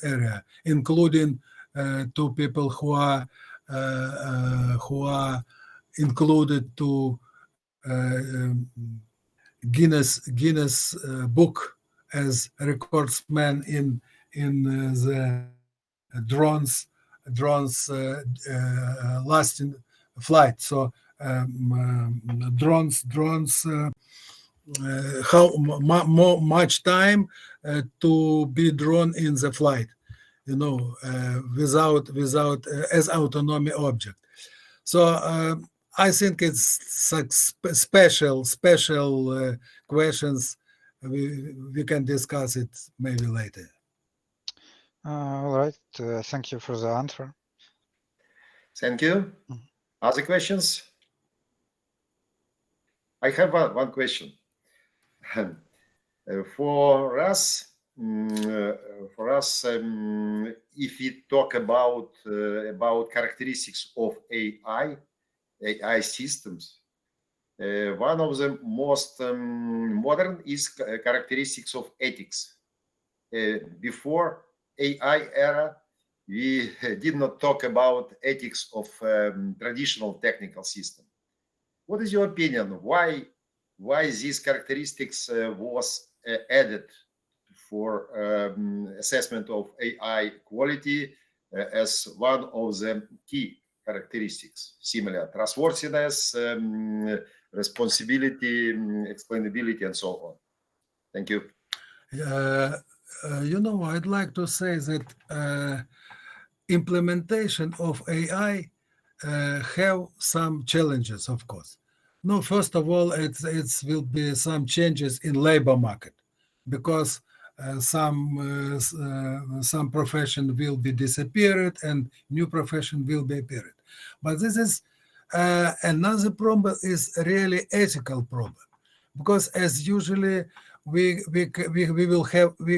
area, including 2 people who are included to Guinness book as recordsman in the drones lasting flight. So drones how much time to be drawn in the flight, without as autonomy object. So I think it's special questions. We can discuss it maybe later. All right. Thank you for the answer. Thank you. Other questions? I have one question. For us, if we talk about characteristics of AI systems, one of the most modern is characteristics of ethics. Before AI era, we did not talk about ethics of traditional technical system. What is your opinion? Why these characteristics was added for assessment of AI quality as one of the key characteristics? Similar trustworthiness, responsibility, explainability, and so on. Thank you. I'd like to say that implementation of AI have some challenges, of course. No, first of all, it will be some changes in labor market because some profession will be disappeared and new profession will be appeared. But this is another problem is really ethical problem, because as usually we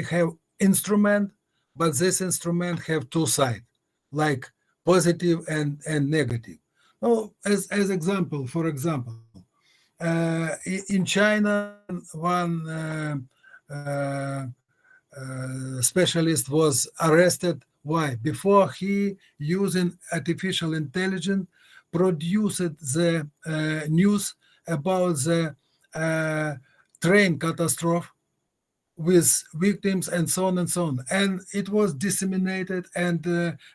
have instrument, but this instrument have two sides, like positive and negative. Oh, as example, for example, in China, one specialist was arrested. Why? Before he using artificial intelligence produced the news about the train catastrophe with victims and so on and so on. And it was disseminated, and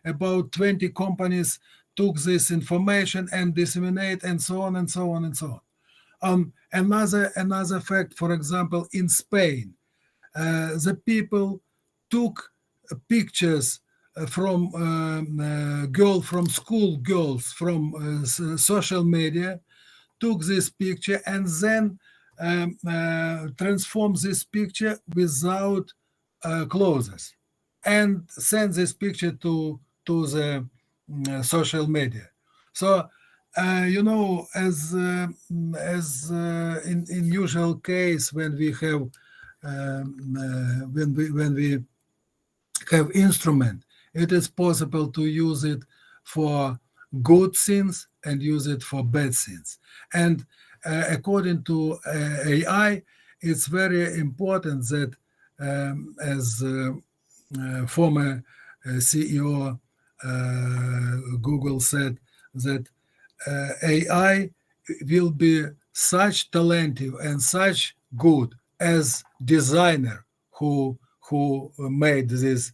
about 20 companies took this information and disseminate, and so on and so on and so on. Another fact, for example, in Spain, the people took pictures from school girls from social media, took this picture and then transform this picture without clothes and send this picture to the social media. So as in usual case, when we have when we have instrument, it is possible to use it for good things and use it for bad things. And according to AI, it's very important that, as former CEO Google said, that AI will be such talented and such good as designer who made this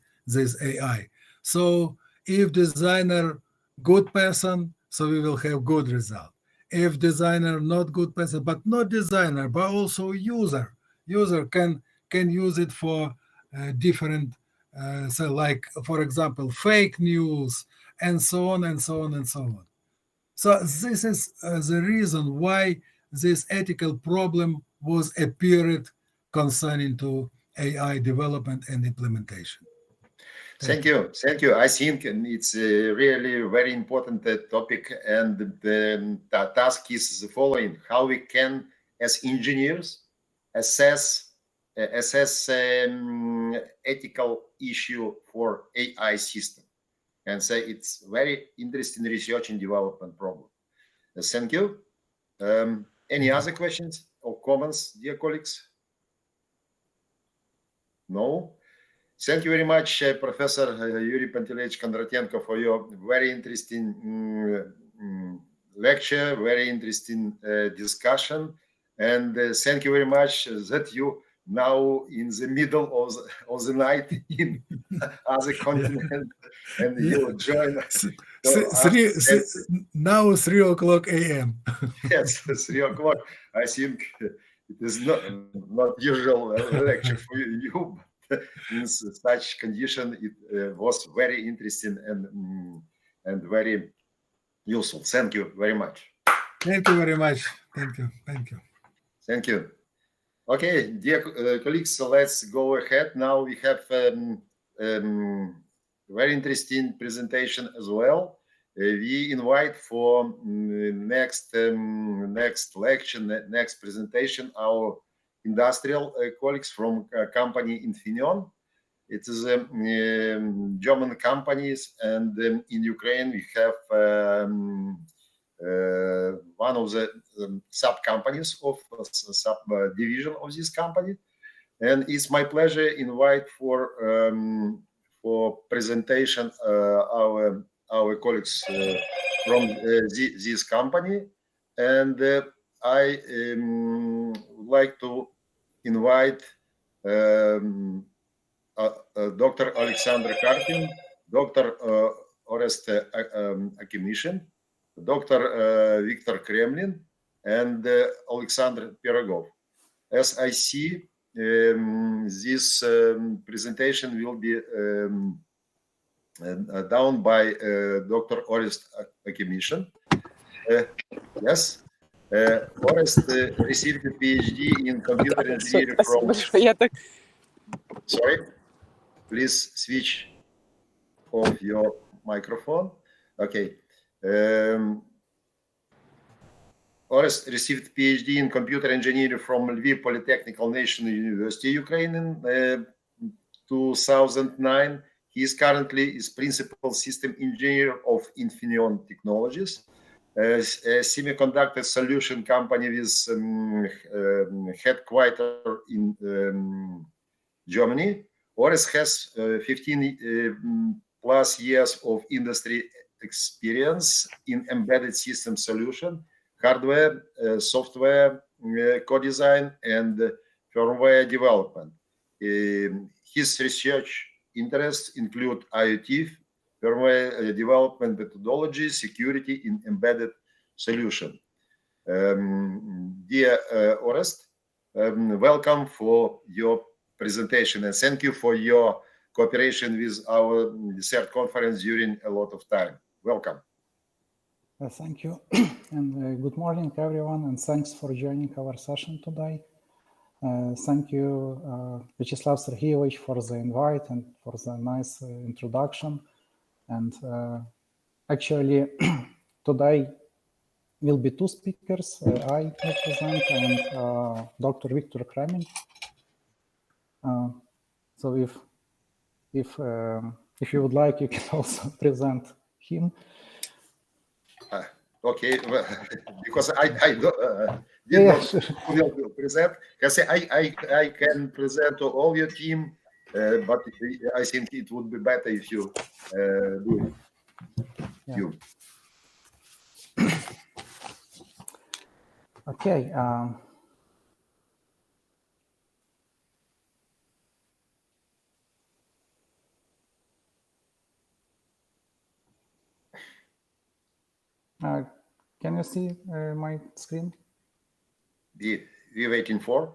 AI. So if designer good person, so we will have good result. If designer not good person, but not designer, but also user can use it for different, so like, for example, fake news and so on and so on and so on. So this is the reason why this ethical problem was appeared concerning to AI development and implementation. Thank you. I think it's really very important topic, and the task is the following: how we can, as engineers, assess ethical issue for AI system, and say it's very interesting research and development problem. Thank you. Any other questions or comments, dear colleagues? No? Thank you very much, Professor Yuri Panteleyevich Kondratenko, for your very interesting lecture, very interesting discussion. And thank you very much that you now in the middle of the night in other continent, and you join us. Now 3 o'clock a.m. Yes, 3 o'clock. I think it is not usual lecture for you. In such condition, it was very interesting and very useful. Thank you very much. Thank you very much. Thank you. Okay, dear colleagues, so let's go ahead. Now we have very interesting presentation as well. We invite for next lecture, next presentation, our industrial colleagues from company Infineon. It is German companies, and in Ukraine we have one of the sub companies of sub division of this company, and it's my pleasure invite for presentation our colleagues from this company, and I would like to invite Dr. Alexander Karpin, Dr. Orest Akimishin, Dr. Viktor Kremlin, and Alexander Pirogov. As I see, this presentation will be done by Dr. Orest Akemishin. Yes. Orest received a PhD in computer engineering from... Sorry, please switch off your microphone. Okay. Orest received PhD in computer engineering from Lviv Polytechnical National University, Ukraine in 2009. He is currently principal system engineer of Infineon Technologies, a semiconductor solution company with headquarters in Germany. Orest has 15 plus years of industry experience in embedded system solution, hardware, software, co-design, and firmware development. His research interests include IoT, firmware development methodology, security in embedded solution. Dear Orest, welcome for your presentation, and thank you for your cooperation with our DESSERT conference during a lot of time. Welcome. Thank you, and good morning, everyone, and thanks for joining our session today. Thank you, Vyacheslav Sergeyevich, for the invite and for the nice introduction. And actually, today will be two speakers. I will present, and Dr. Viktor Kremin. So if you would like, you can also present him. Okay, well, because I did not present. I can present to all your team, but I think it would be better if you do it. Yeah. You. Okay. Can you see my screen? We're waiting for.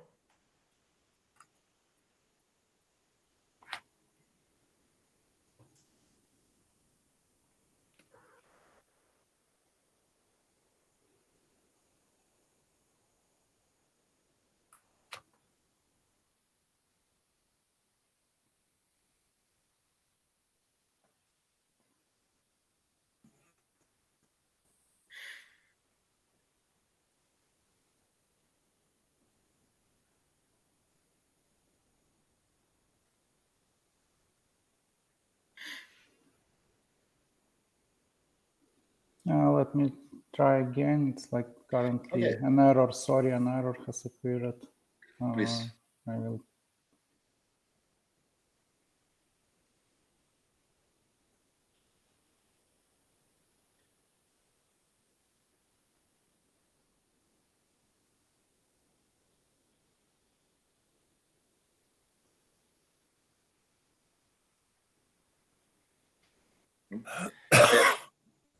Let me try again. It's like currently an error. Sorry, an error has appeared. Please. I will.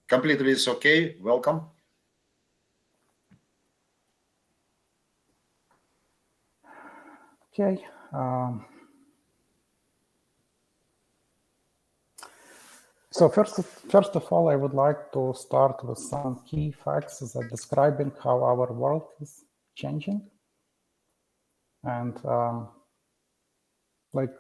Completely is okay. Welcome. Okay. So first of all, I would like to start with some key facts that describing how our world is changing. And like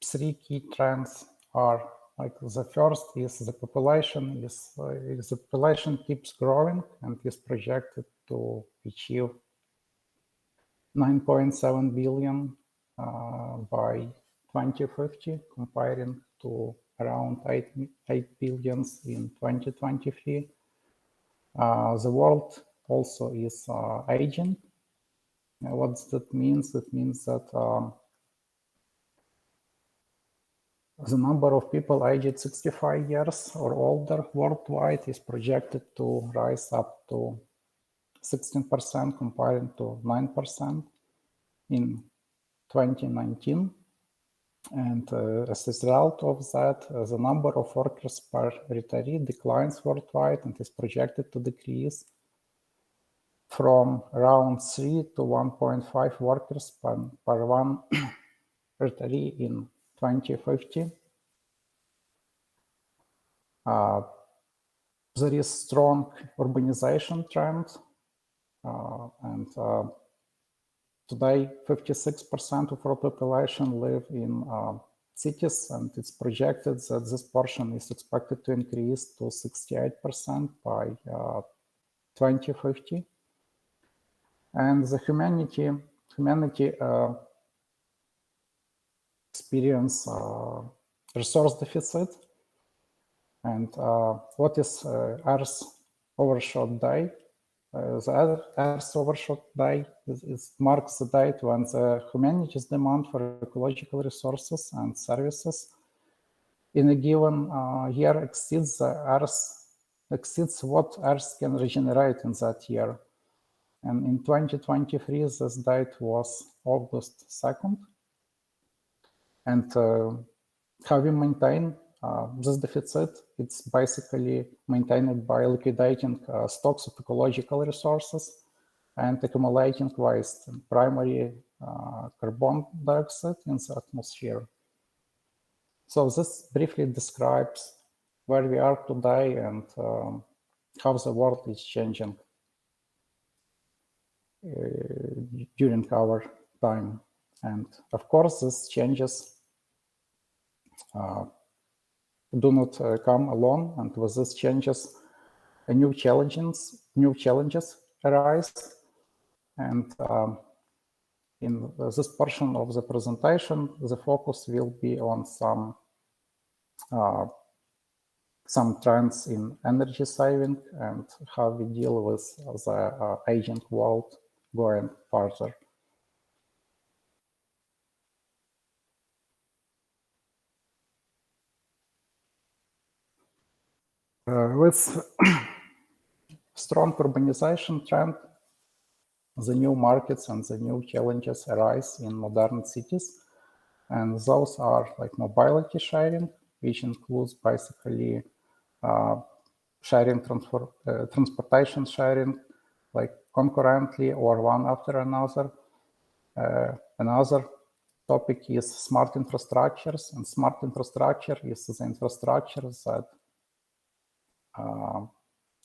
three key trends are like the first is the population the population keeps growing and is projected to achieve 9.7 billion by 2050, comparing to around 8 billion in 2023. The world also is aging. What does that mean? That means that the number of people aged 65 years or older worldwide is projected to rise up to 16%, comparing to 9% in 2019. And as a result of that, the number of workers per retiree declines worldwide and is projected to decrease from around 3 to 1.5 workers per one retiree in 2050. There is strong urbanization trend, and today 56% of our population live in cities, and it's projected that this portion is expected to increase to 68% by 2050. And the humanity experience resource deficit. And what is Earth Overshot Day? The Earth Overshot Day marks the date when the humanity's demand for ecological resources and services in a given year exceeds what Earth can regenerate in that year. And in 2023, this date was August 2nd. And how we maintain this deficit? It's basically maintained by liquidating stocks of ecological resources and accumulating waste, and primary carbon dioxide in the atmosphere. So this briefly describes where we are today and how the world is changing during our time. And of course, these changes do not come alone, and with these changes, new challenges arise. And in this portion of the presentation, the focus will be on some trends in energy saving and how we deal with the aging world going further. With strong urbanization trend, the new markets and the new challenges arise in modern cities. And those are like mobility sharing, which includes basically transportation sharing, like concurrently or one after another. Another topic is smart infrastructures, and smart infrastructure is the infrastructure that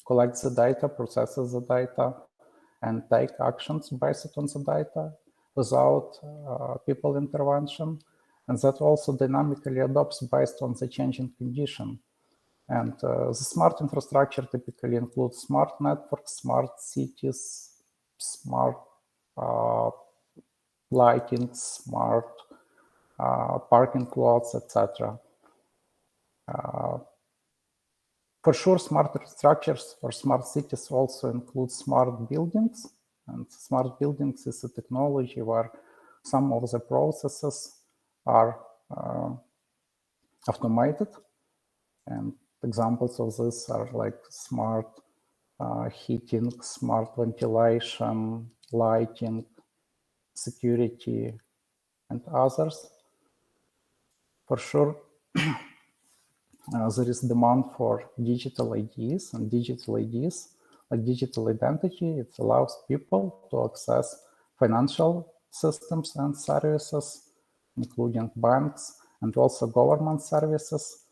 collects the data, processes the data, and take actions based on the data without people intervention, and that also dynamically adapts based on the changing condition. And the smart infrastructure typically includes smart networks, smart cities, smart lighting, smart parking lots, etc. For sure, smart structures or smart cities also include smart buildings. And smart buildings is a technology where some of the processes are automated. And examples of this are like smart heating, smart ventilation, lighting, security, and others. For sure, there is demand for digital IDs, and digital IDs, like digital identity, it allows people to access financial systems and services, including banks and also government services,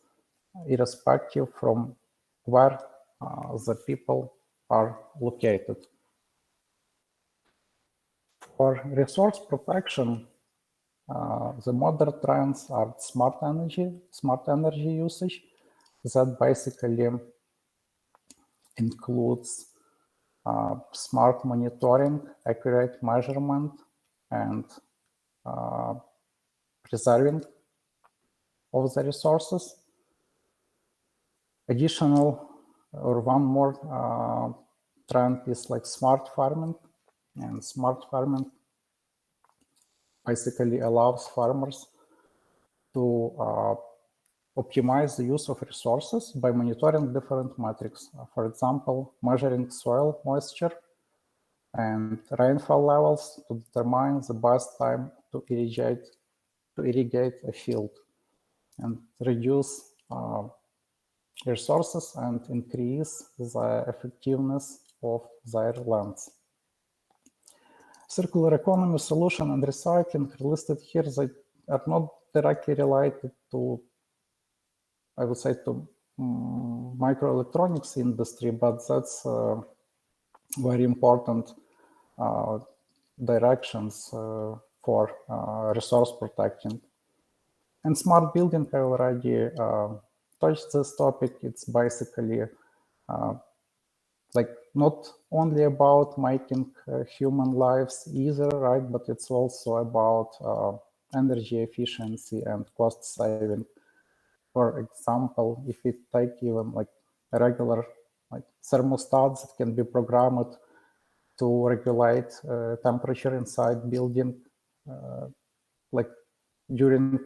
irrespective from where the people are located. For resource protection, the modern trends are smart energy usage that basically includes smart monitoring, accurate measurement, and preserving of the resources. Additional or one more trend is like smart farming, and smart farming basically allows farmers to optimize the use of resources by monitoring different metrics. For example, measuring soil moisture and rainfall levels to determine the best time to irrigate a field and reduce resources and increase the effectiveness of their lands. Circular economy solution and recycling listed here, they are not directly related to, I would say, to microelectronics industry, but that's very important directions for resource protecting. And smart building, I already touched this topic. It's basically like not only about making human lives easier, right? But it's also about energy efficiency and cost saving. For example, if we take even like a regular like thermostats that can be programmed to regulate temperature inside building, like during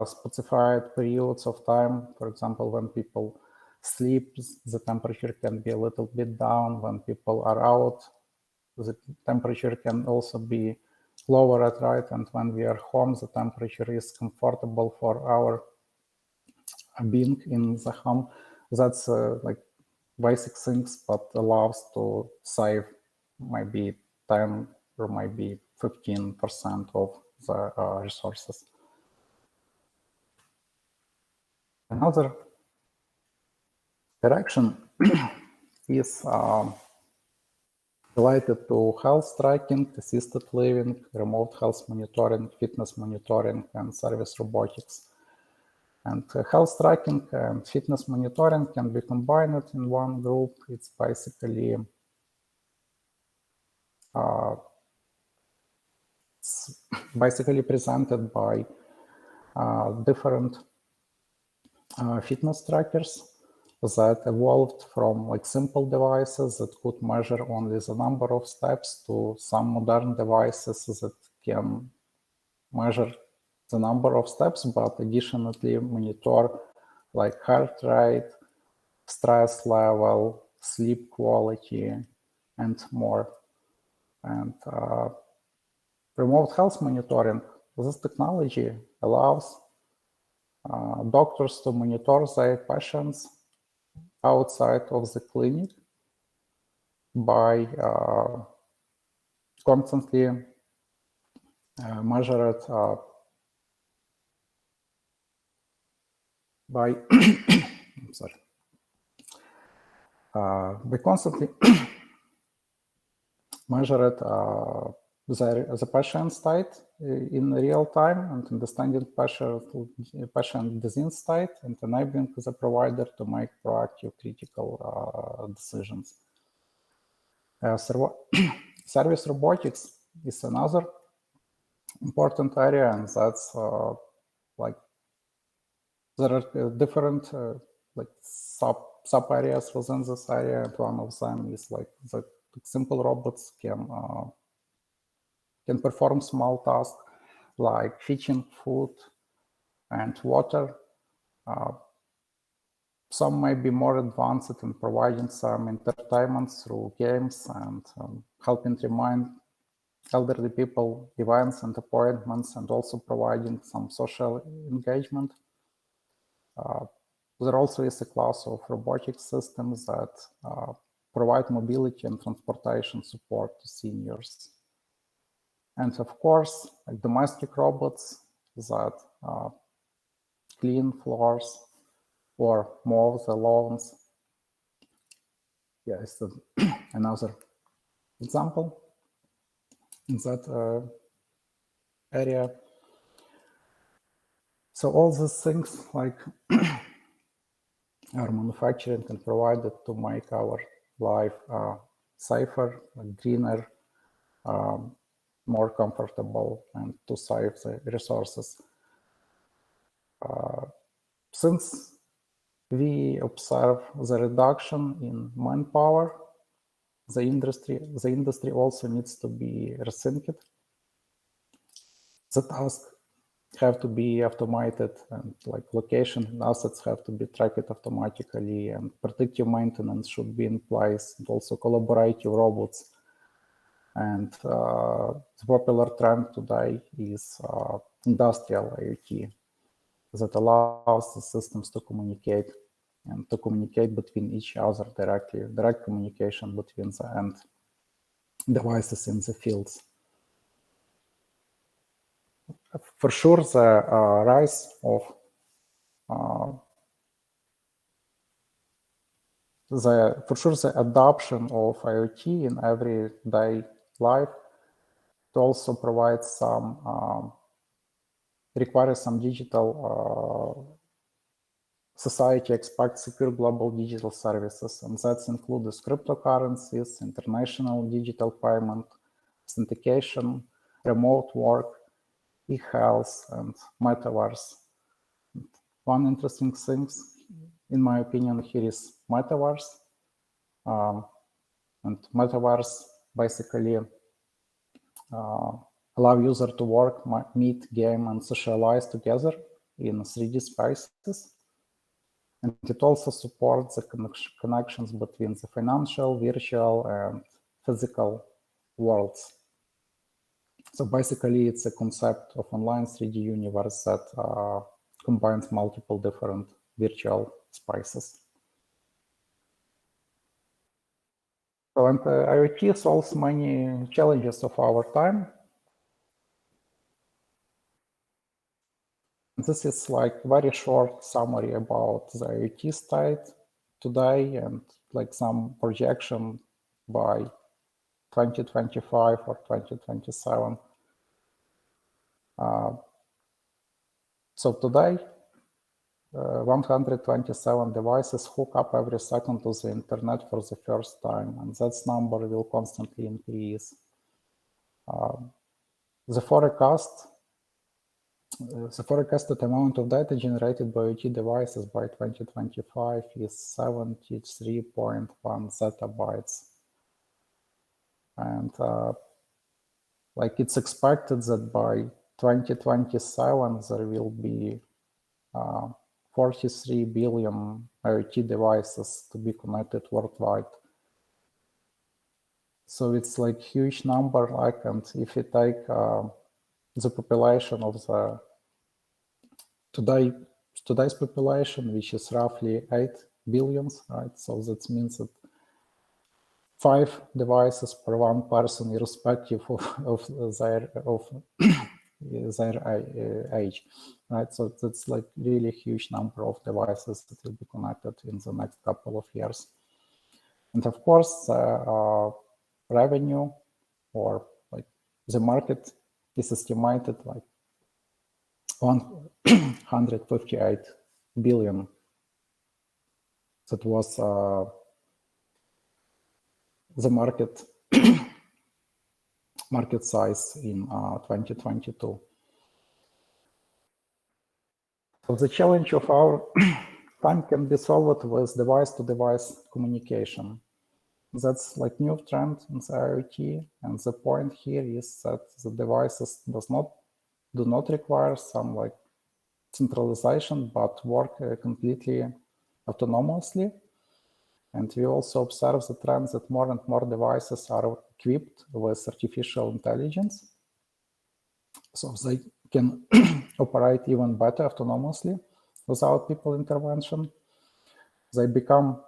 specified periods of time. For example, when people sleep, the temperature can be a little bit down. When people are out, the temperature can also be lower at night. And when we are home, the temperature is comfortable for our being in the home. That's like basic things, but allows to save maybe 10 or maybe 15% of the resources. Another direction is related to health tracking, assisted living, remote health monitoring, fitness monitoring, and service robotics. And health tracking and fitness monitoring can be combined in one group. It's basically presented by different fitness trackers that evolved from like simple devices that could measure only the number of steps to some modern devices that can measure the number of steps, but additionally monitor like heart rate, stress level, sleep quality, and more. And remote health monitoring, this technology allows doctors to monitor their patients outside of the clinic by constantly measured by I'm sorry, we constantly measured the patient state in real time and understanding patient disease state and enabling the provider to make proactive critical decisions. Service robotics is another important area, and that's like there are different like sub areas within this area, and one of them is like the simple robots can perform small tasks like fetching food and water. Some may be more advanced in providing some entertainment through games and helping remind elderly people events and appointments, and also providing some social engagement. There also is a class of robotic systems that provide mobility and transportation support to seniors. And of course, like domestic robots that clean floors or mow the lawns. Yeah, it's another example in that area. So all these things like are manufactured and provided to make our life safer, greener, more comfortable, and to save the resources. Since we observe the reduction in manpower, the industry also needs to be rethinked. The tasks have to be automated, and like location and assets have to be tracked automatically, and predictive maintenance should be in place, and also collaborative robots. And the popular trend today is industrial IoT that allows the systems to communicate and to communicate between each other directly, direct communication between the end devices in the fields. for sure, the rise of the adoption of IoT in everyday life, it also provides some requires some digital society expects secure global digital services, and that includes cryptocurrencies, international digital payment, authentication, remote work, e-health, and metaverse. One interesting thing, in my opinion, here is metaverse. And metaverse basically allow user to work, meet, game, and socialize together in 3D spaces. And it also supports the connections between the financial, virtual, and physical worlds. So basically, it's a concept of online 3D universe that combines multiple different virtual spaces. So, and IoT solves many challenges of our time. This is like very short summary about the IoT state today and like some projection by 2025 or 2027. So today, 127 devices hook up every second to the internet for the first time, and that number will constantly increase. The forecasted amount of data generated by IoT devices by 2025 is 73.1 zettabytes. And like it's expected that by 2027, there will be 43 billion IoT devices to be connected worldwide. So it's like huge number, like, and if you take the population of the today's population, which is roughly 8 billion, right? So that means that 5 devices per one person, irrespective of their age, right? So that's like really huge number of devices that will be connected in the next couple of years. And of course, revenue or like the market is estimated like 158 billion. That was the market size in 2022. So the challenge of our time can be solved with device-to-device communication. That's like new trend in the IoT, and the point here is that the devices do not require some like centralization, but work completely autonomously. And we also observe the trend that more and more devices are equipped with artificial intelligence, so they can operate even better autonomously without people intervention. They become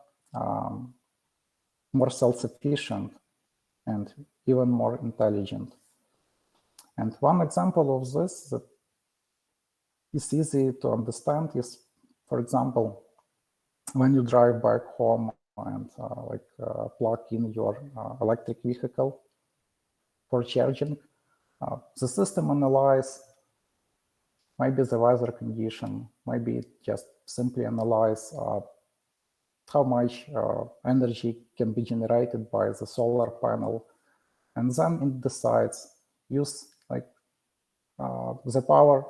more self-sufficient and even more intelligent. And one example of this that is easy to understand is, for example, when you drive back home and plug in your electric vehicle for charging, the system analyzes maybe the weather condition, maybe just simply analyze how much energy can be generated by the solar panel, and then it decides use like the power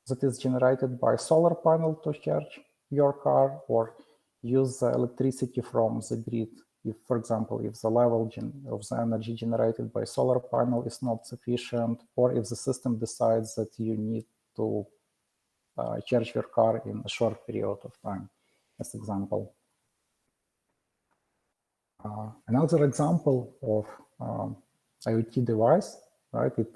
that is generated by solar panel to charge your car, or use the electricity from the grid. If, for example, if the level of the energy generated by solar panel is not sufficient, or if the system decides that you need to charge your car in a short period of time, as example. Another example of IoT device, right? It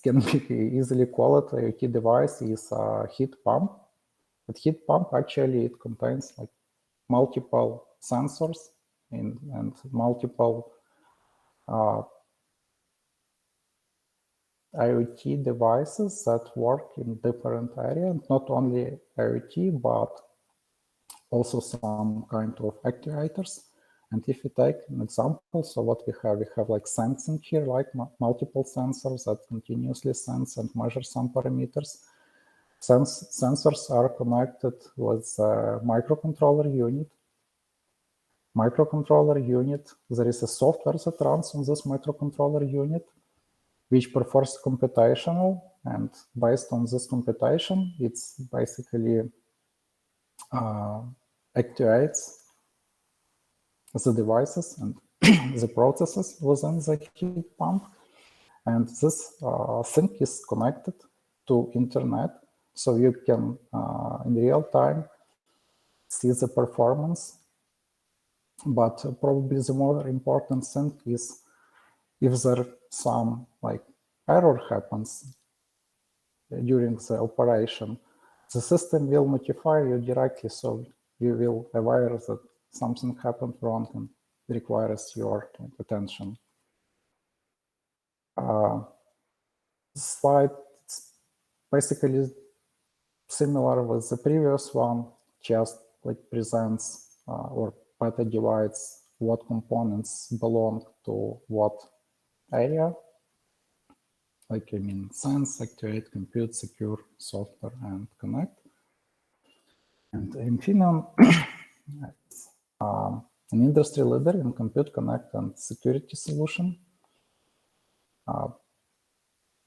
can be easily called IoT device is a heat pump. But heat pump actually it contains like multiple sensors and multiple IoT devices that work in different areas, not only IoT, but also some kind of actuators. And if we take an example, so what we have like sensing here, like multiple sensors that continuously sense and measure some parameters. Sensors are connected with a microcontroller unit. There is a software that runs on this microcontroller unit, which performs computational, and based on this computation, it's basically actuates the devices and the processes within the heat pump. And this thing is connected to internet, so you can in real time see the performance. But probably the more important thing is if there some like error happens during the operation, the system will notify you directly, so you will be aware that something happened wrong and requires your attention. Slide basically similar with the previous one, just like presents or better divides what components belong to what area. Like, I mean, sense, actuate, compute, secure, software, and connect. And Infineon is an industry leader in compute, connect, and security solution.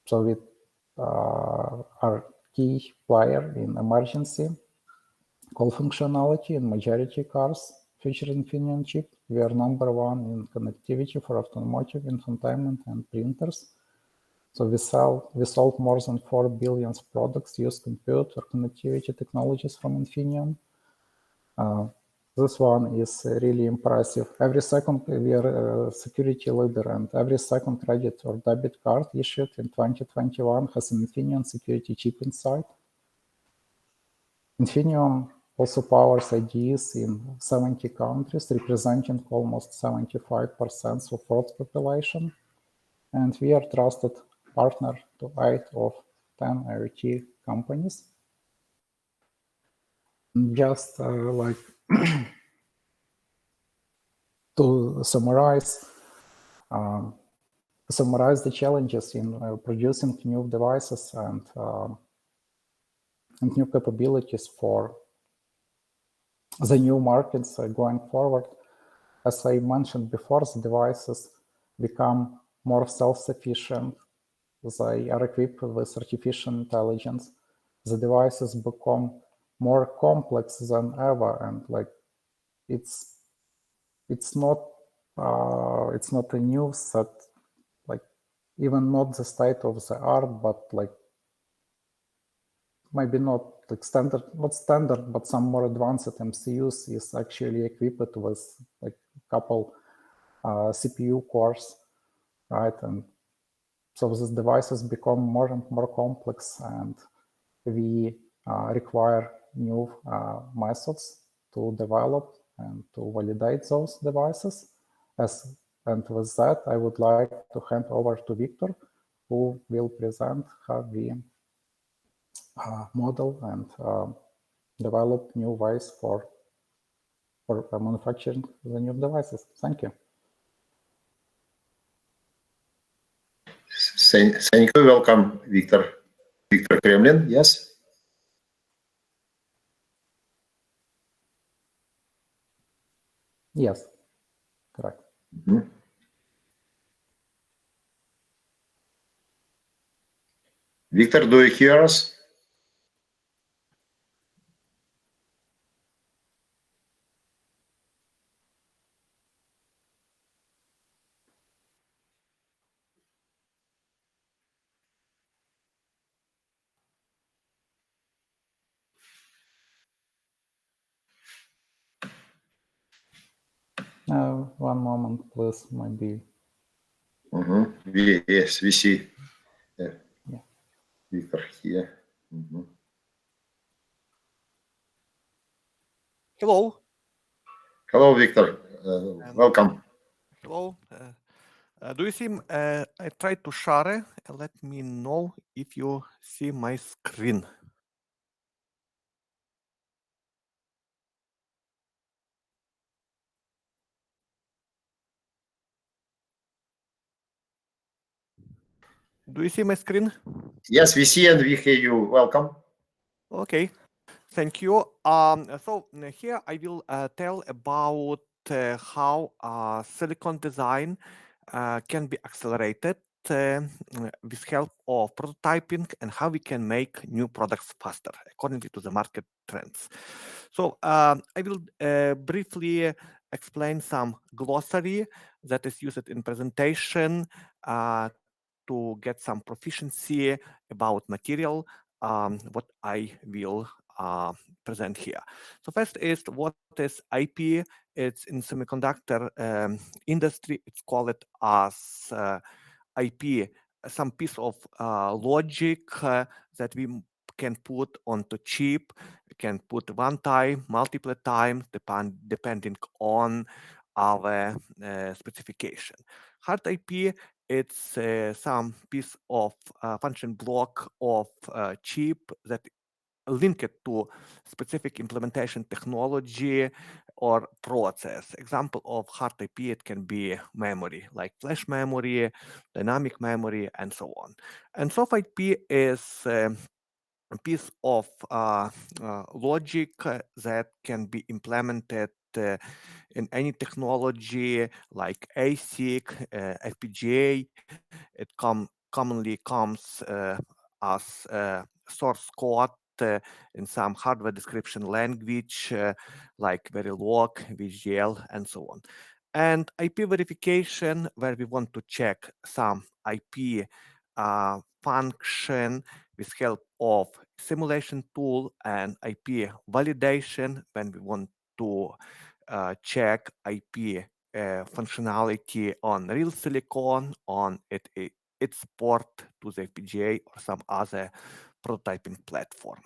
So we are key player in emergency call functionality in majority cars featuring Infineon chip. We are number one in connectivity for automotive, infotainment, and printers. So we sold more than 4 billion products use compute or connectivity technologies from Infineon. This one is really impressive. Every second we are a security leader, and every second credit or debit card issued in 2021 has an Infineon security chip inside. Infineon also powers IDEs in 70 countries, representing almost 75% of world's population. And we are trusted partner to 8 of 10 IoT companies. Just like to summarize the challenges in producing new devices and new capabilities for the new markets going forward. As I mentioned before, the devices become more self-sufficient. They are equipped with artificial intelligence. The devices become more complex than ever, and like it's not a news that like even not the state of the art, but like maybe not like not standard, but some more advanced MCUs is actually equipped with like a couple CPU cores, right? And so these devices become more and more complex, and we require new methods to develop and to validate those devices. And with that, I would like to hand over to Victor, who will present how we model and develop new ways for manufacturing the new devices. Thank you. Thank you. Welcome, Victor. Victor Kremlin, yes? Yes, correct. Mm-hmm. Victor, do you hear us? One moment, please, maybe. Yes, we see Yeah. Victor here. Hello. Hello, Victor. Welcome. Hello. Do you see? I tried to share. Let me know if you see my screen. Do you see my screen? Yes, we see and we hear you. Welcome. Okay, thank you. So here I will tell about how silicon design can be accelerated with help of prototyping and how we can make new products faster according to the market trends. So I will briefly explain some glossary that is used in presentation to get some proficiency about material, what I will present here. So first is what is IP? It's in semiconductor industry. It's called as IP, some piece of logic that we can put onto chip. We can put one time, multiple times, depending on our specification. Hard IP, it's some piece of function block of chip that linked to specific implementation technology or process. Example of hard IP, it can be memory, like flash memory, dynamic memory, and so on. And soft IP is a piece of logic that can be implemented in any technology like ASIC, FPGA. It commonly comes as source code in some hardware description language like Verilog, VGL, and so on. And IP verification, where we want to check some IP function with help of simulation tool, and IP validation when we want to check IP functionality on real silicon, on its port to the FPGA or some other prototyping platform.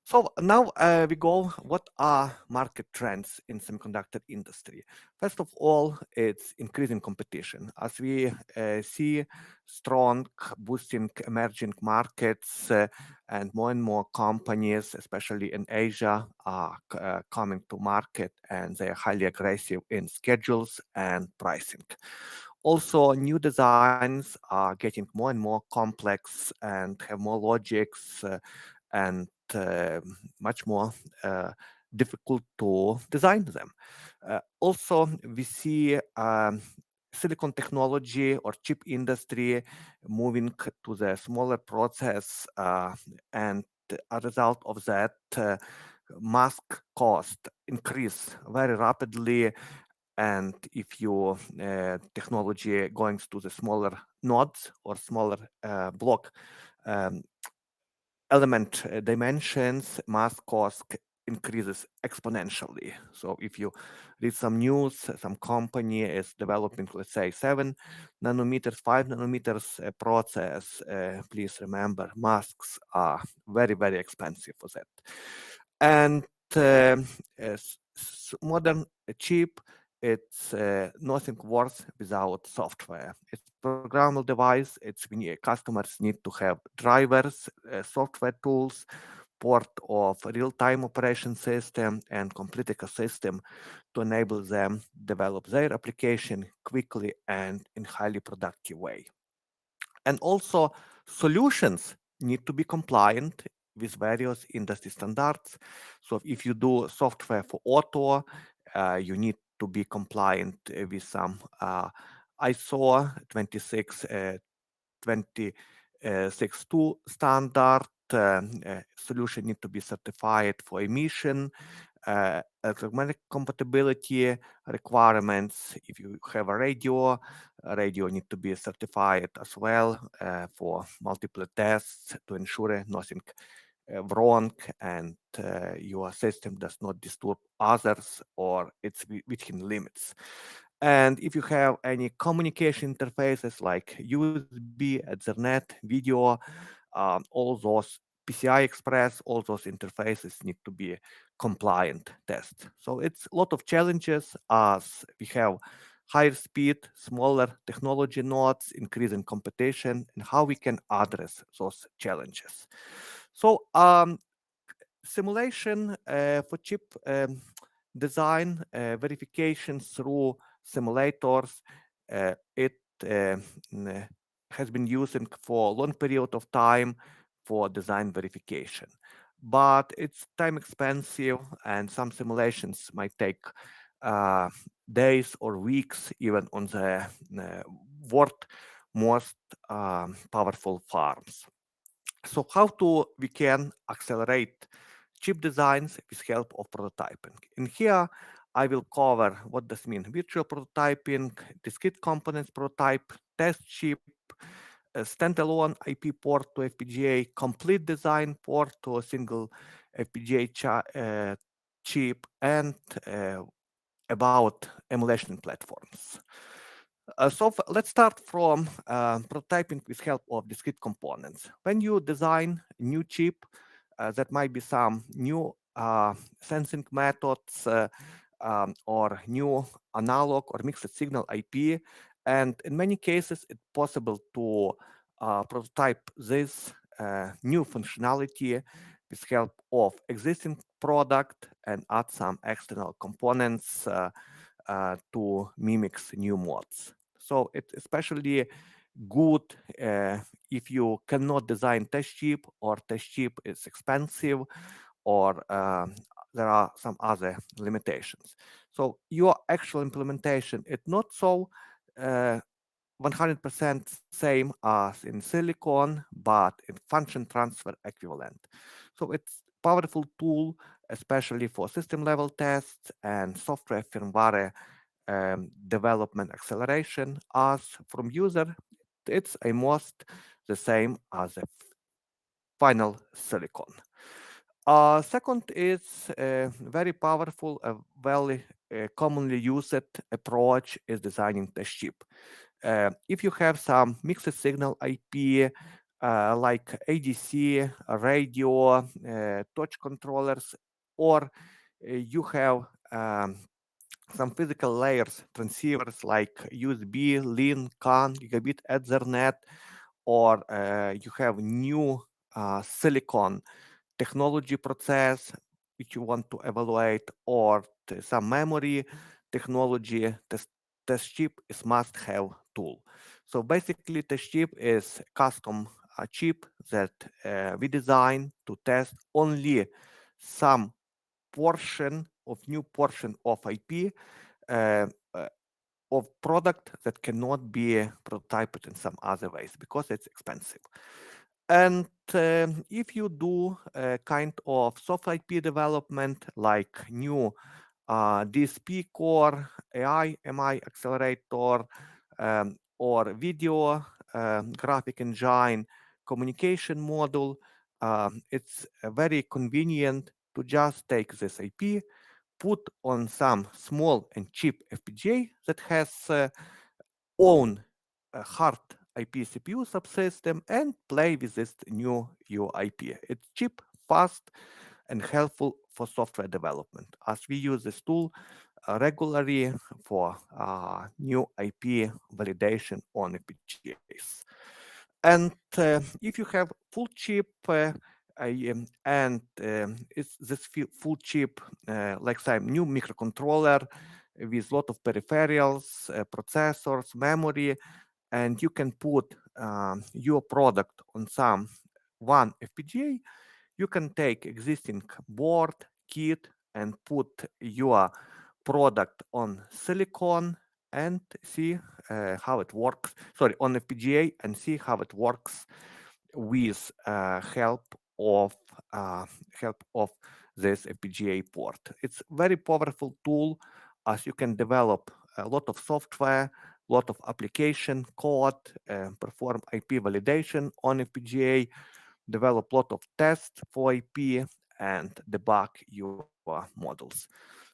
So now we go, what are market trends in semiconductor industry? First of all, it's increasing competition. As we see strong boosting emerging markets and more companies, especially in Asia, are coming to market, and they're highly aggressive in schedules and pricing. Also, new designs are getting more and more complex and have more logics and much more difficult to design them. Also, we see silicon technology or chip industry moving to the smaller process, and a result of that, mask cost increase very rapidly. And if your technology going to the smaller nodes or smaller block element dimensions, mask cost increases exponentially. So if you read some news, some company is developing, let's say, 7 nanometers, 5 nanometers process, please remember, masks are very expensive for that. And modern chip, it's nothing worth without software. It's programmable device. It's when customers need to have drivers, software tools, port of real-time operation system, and complete ecosystem to enable them develop their application quickly and in highly productive way. And also solutions need to be compliant with various industry standards. So if you do software for auto, you need to be compliant with some ISO 26262 standard. Solution need to be certified for emission, electromagnetic compatibility requirements. If you have a radio need to be certified as well for multiple tests to ensure nothing wrong and your system does not disturb others or it's within limits. And if you have any communication interfaces like USB, Ethernet, video, all those PCI Express, all those interfaces need to be compliant test. So it's a lot of challenges as we have higher speed, smaller technology nodes, increasing competition, and how we can address those challenges. So simulation for chip design, verification through simulators, it has been used for a long period of time for design verification. But it's time expensive, and some simulations might take days or weeks, even on the world most powerful farms. So how we can accelerate chip designs with help of prototyping? In here, I will cover what does mean virtual prototyping, discrete components prototype, test chip, a standalone IP port to FPGA, complete design port to a single FPGA chip, and about emulation platforms. So let's start from prototyping with help of discrete components. When you design a new chip, that might be some new sensing methods or new analog or mixed signal IP. And in many cases, it's possible to prototype this new functionality with help of existing product and add some external components to mimic new mods. So it's especially good if you cannot design test chip, or test chip is expensive, or there are some other limitations. So your actual implementation is not so 100% same as in silicon, but in function transfer equivalent. So it's powerful tool, especially for system level tests and software firmware development acceleration. As from user, it's almost the same as a final silicon. Second is very powerful, very commonly used approach is designing test chip. If you have some mixed signal IP, like ADC, radio, touch controllers, or you have some physical layers, transceivers like USB, LIN, CAN, Gigabit Ethernet, or you have new silicon technology process which you want to evaluate, or some memory technology, test chip is must-have tool. So basically, test chip is custom chip that we design to test only some new portion of IP of product that cannot be prototyped in some other ways because it's expensive. And if you do a kind of soft IP development like new DSP core, AI, MI accelerator, or video graphic engine, communication module, it's very convenient to just take this IP, put on some small and cheap FPGA that has own hard IP CPU subsystem and play with this new UIP. It's cheap, fast, and helpful for software development, as we use this tool regularly for new IP validation on FPGAs. And if you have full chip and it's this full chip, like some new microcontroller with a lot of peripherals, processors, memory, and you can put your product on some one FPGA, you can take existing board, kit, and put your product on silicon and see how it works. Sorry, on FPGA, and see how it works with help of this FPGA port. It's very powerful tool, as you can develop a lot of software, lot of application code, perform IP validation on FPGA, develop a lot of tests for IP, and debug your models.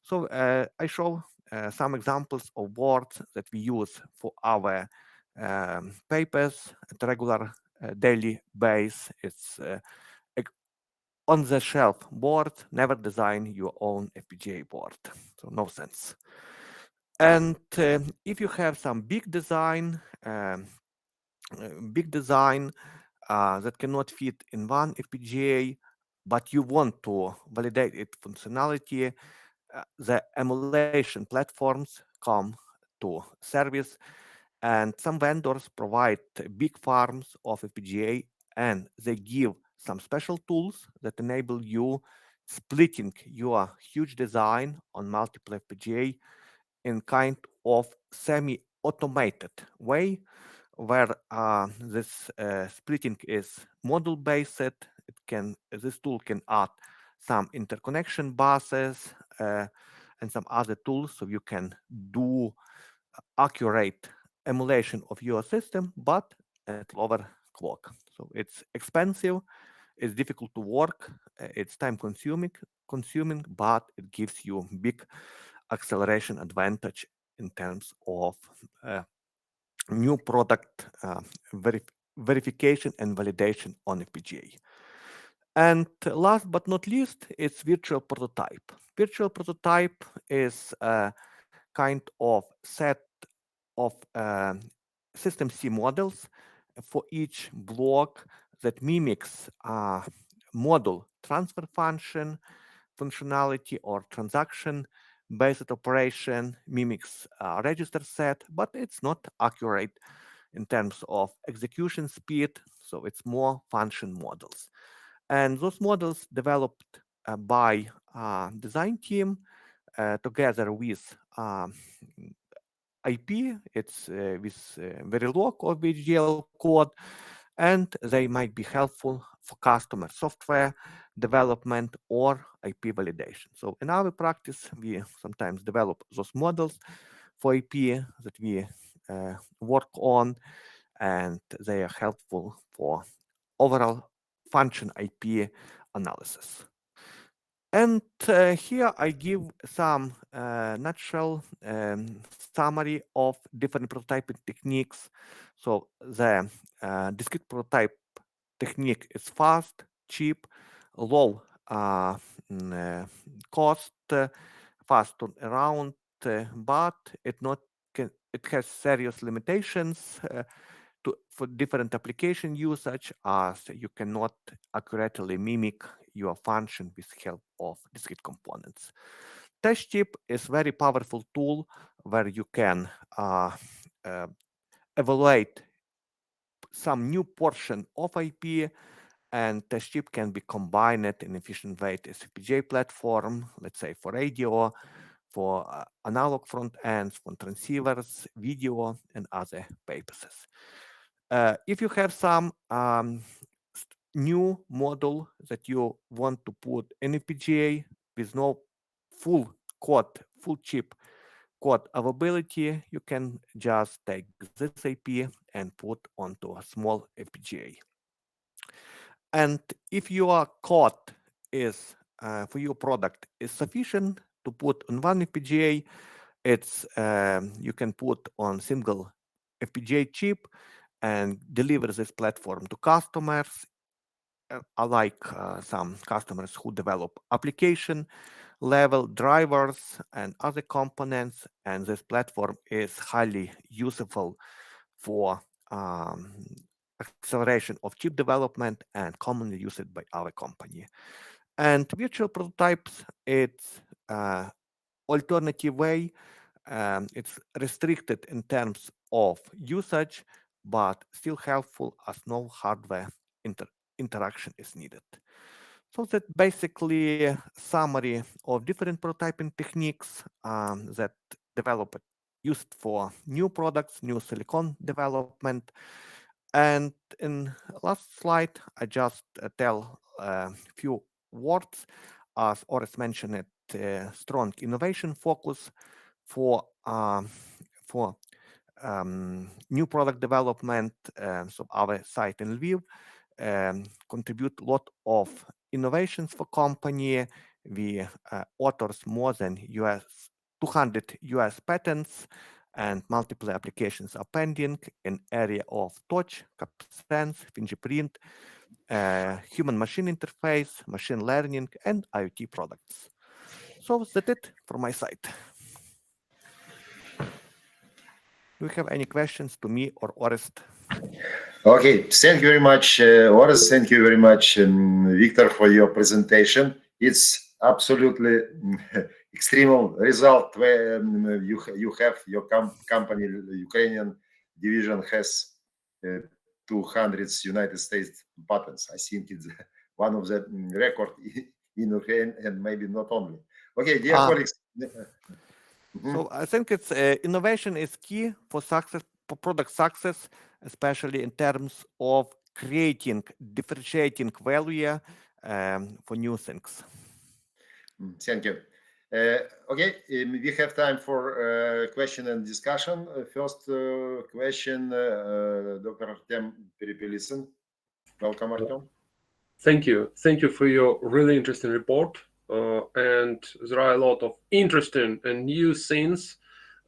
So I show some examples of boards that we use for our papers at regular daily base. It's on-the-shelf board. Never design your own FPGA board. So no sense. And if you have some big design that cannot fit in one FPGA, but you want to validate its functionality, the emulation platforms come to service, and some vendors provide big farms of FPGA, and they give some special tools that enable you splitting your huge design on multiple FPGA in kind of semi-automated way, where this splitting is module-based. This tool can add some interconnection buses and some other tools, so you can do accurate emulation of your system, but at lower clock. So it's expensive, it's difficult to work, it's time consuming, but it gives you big acceleration advantage in terms of new product verification and validation on FPGA. And last but not least, it's virtual prototype. Virtual prototype is a kind of set of system C models for each block that mimics model transfer functionality or transaction-based operation, mimics register set, but it's not accurate in terms of execution speed, so it's more function models. And those models developed by design team together with IP, it's with Verilog or VHDL code, and they might be helpful for customer software development or IP validation. So in our practice, we sometimes develop those models for IP that we work on, and they are helpful for overall function IP analysis. And here I give some nutshell summary of different prototyping techniques. So the discrete prototype technique is fast, cheap, low cost, fast turnaround, but it has serious limitations for different application usage, as you cannot accurately mimic your function with help of discrete components. Test chip is very powerful tool where you can evaluate some new portion of IP, and test chip can be combined in efficient way to FPGA platform, let's say for radio, for analog front ends, for transceivers, video, and other purposes. If you have some new model that you want to put in FPGA with no full chip code availability, you can just take this IP and put onto a small FPGA. And if your code is for your product is sufficient to put on one FPGA, it's you can put on single FPGA chip and deliver this platform to customers, like some customers who develop application level drivers and other components, and this platform is highly useful for acceleration of chip development and commonly used by our company. And virtual prototypes, it's alternative way. It's restricted in terms of usage, but still helpful as no hardware interaction is needed. So that basically a summary of different prototyping techniques that developed used for new products, new silicon development. And in last slide, I just tell a few words. As Oris mentioned it, strong innovation focus for new product development. So our site in Lviv contribute a lot of innovations for company. We authors more than 200 US patents, and multiple applications are pending in area of touch, sense, fingerprint, human-machine interface, machine learning, and IoT products. So that's it from my side. Do you have any questions to me or Orest? Okay, thank you very much, Oris. Thank you very much, Victor, for your presentation. It's absolutely extreme result where you have your company, Ukrainian division has 200 United States patents. I think it's one of the record in Ukraine, and maybe not only. Okay, dear colleagues. So I think it's innovation is key for success, for product success, especially in terms of creating, differentiating value for new things. Thank you. Okay, we have time for question and discussion. First question, Dr. Artem Perepelitsin. Welcome, Artem. Thank you. Thank you for your really interesting report. And there are a lot of interesting and new things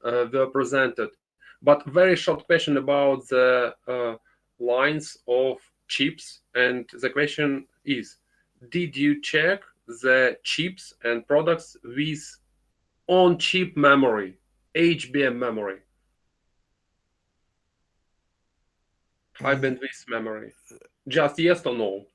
were presented. But very short question about the lines of chips. And the question is, did you check the chips and products with on-chip memory, HBM memory, high bandwidth memory? Just yes or no?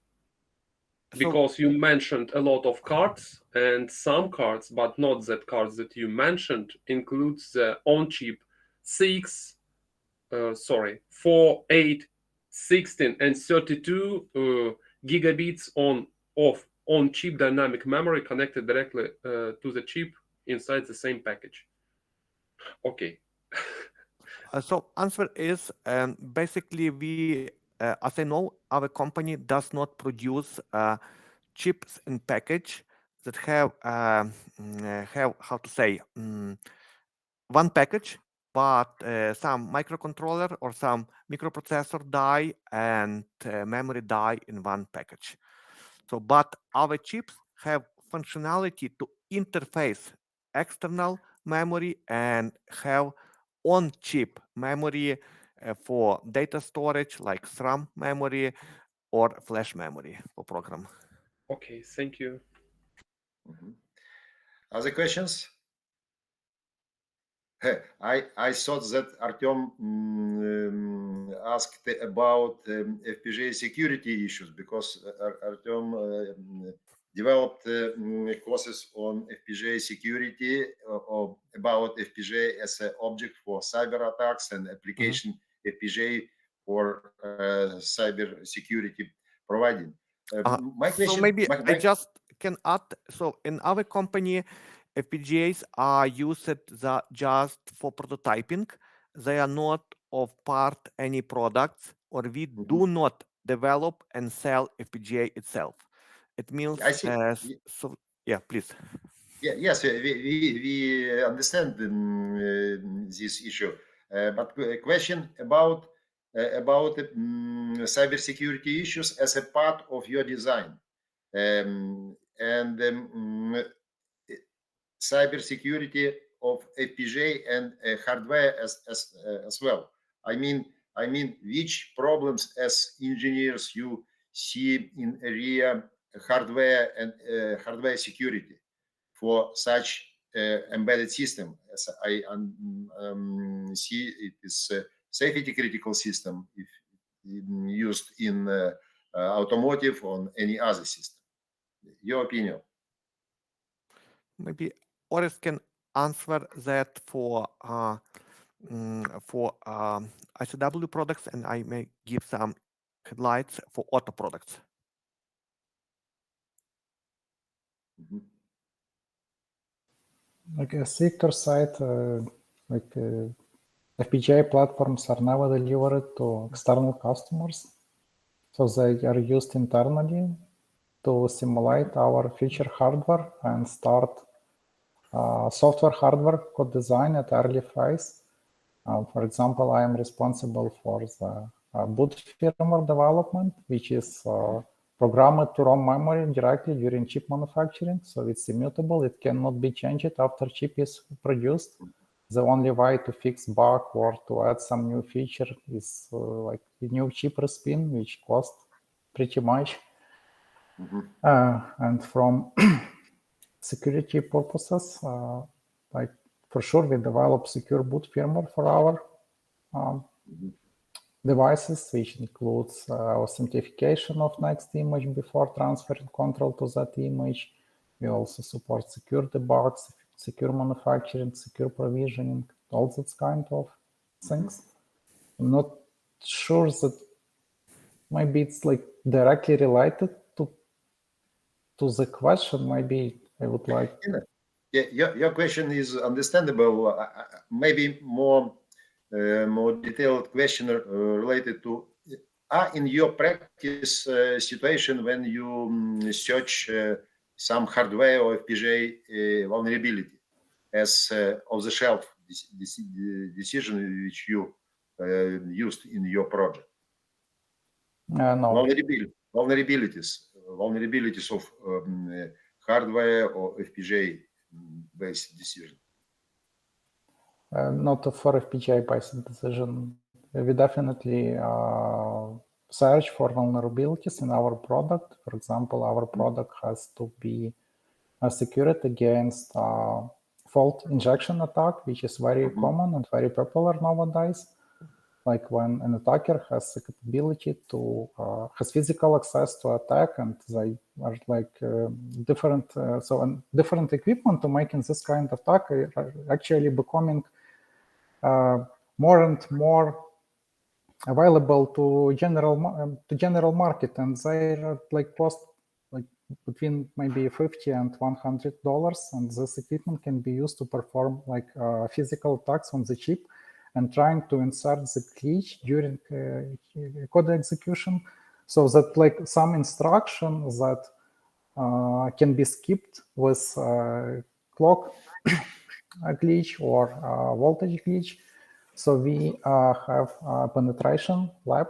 Because you mentioned a lot of cards, and some cards, but not that cards that you mentioned, includes the on-chip 4, 8, 16, and 32 gigabits of on-chip dynamic memory connected directly to the chip inside the same package. Okay. So answer is basically we, as I know, our company does not produce chips in package that have how to say one package, but some microcontroller or some microprocessor die and memory die in one package. So, but our chips have functionality to interface external memory and have on-chip memory for data storage like SRAM memory or flash memory for program. Okay, thank you. Other questions? I thought that Artem asked about FPGA security issues because Artem developed courses on FPGA security or about FPGA as an object for cyber attacks and application FPGA for cyber security providing. My question. So maybe I just can add. So in our company, FPGAs are used just for prototyping. They are not of part any products, or we do not develop and sell FPGA itself. It means I see. so. Yeah, please. Yeah, yes, we understand this issue, but a question about cybersecurity issues as a part of your design, and cybersecurity of FPGA and hardware as well. I mean, which problems as engineers you see in area hardware and hardware security for such embedded system? As I see, it is a safety critical system if used in automotive or any other system. Your opinion? Maybe Orest can answer that for ICW products, and I may give some headlights for auto products. Like as Victor said, FPGA platforms are never delivered to external customers, so they are used internally to simulate our future hardware and start software hardware code design at early phase. For example, I am responsible for the boot firmware development, which is programmed to ROM memory directly during chip manufacturing. So it's immutable. It cannot be changed after chip is produced. The only way to fix bug or to add some new feature is like a new chip respin, which costs pretty much. And from security purposes, like for sure we develop secure boot firmware for our devices, which includes authentication of next image before transferring control to that image. We also support secure debugs, secure manufacturing, secure provisioning, all that kind of things. I'm not sure that maybe it's like directly related to the question. Maybe I would like. Yeah, your question is understandable. Maybe more detailed question related to in your practice situation when you search some hardware or FPGA vulnerability as off-the-shelf decision which you used in your project. No. Vulnerabilities of hardware or FPGA based decision. Not for FPGA based decision. We definitely search for vulnerabilities in our product. For example, our product has to be secured against fault injection attack, which is very common and very popular nowadays. Like when an attacker has the capability to has physical access to attack, and they are like different equipment to making this kind of attack are actually becoming more and more available to general market, and they are like cost like between maybe $50 and $100, and this equipment can be used to perform like physical attacks on the chip and trying to insert the glitch during code execution, so that like some instruction that can be skipped with clock glitch or voltage glitch. So we have a penetration lab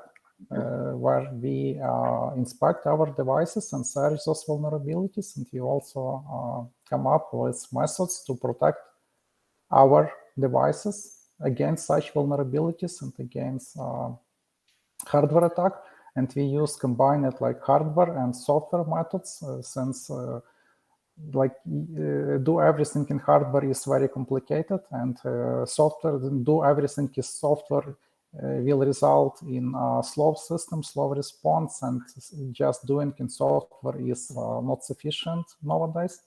where we inspect our devices and search those vulnerabilities, and we also come up with methods to protect our devices against such vulnerabilities and against hardware attack. And we use combined like hardware and software methods, since like do everything in hardware is very complicated, and software do everything is software will result in slow system, slow response, and just doing in software is not sufficient nowadays.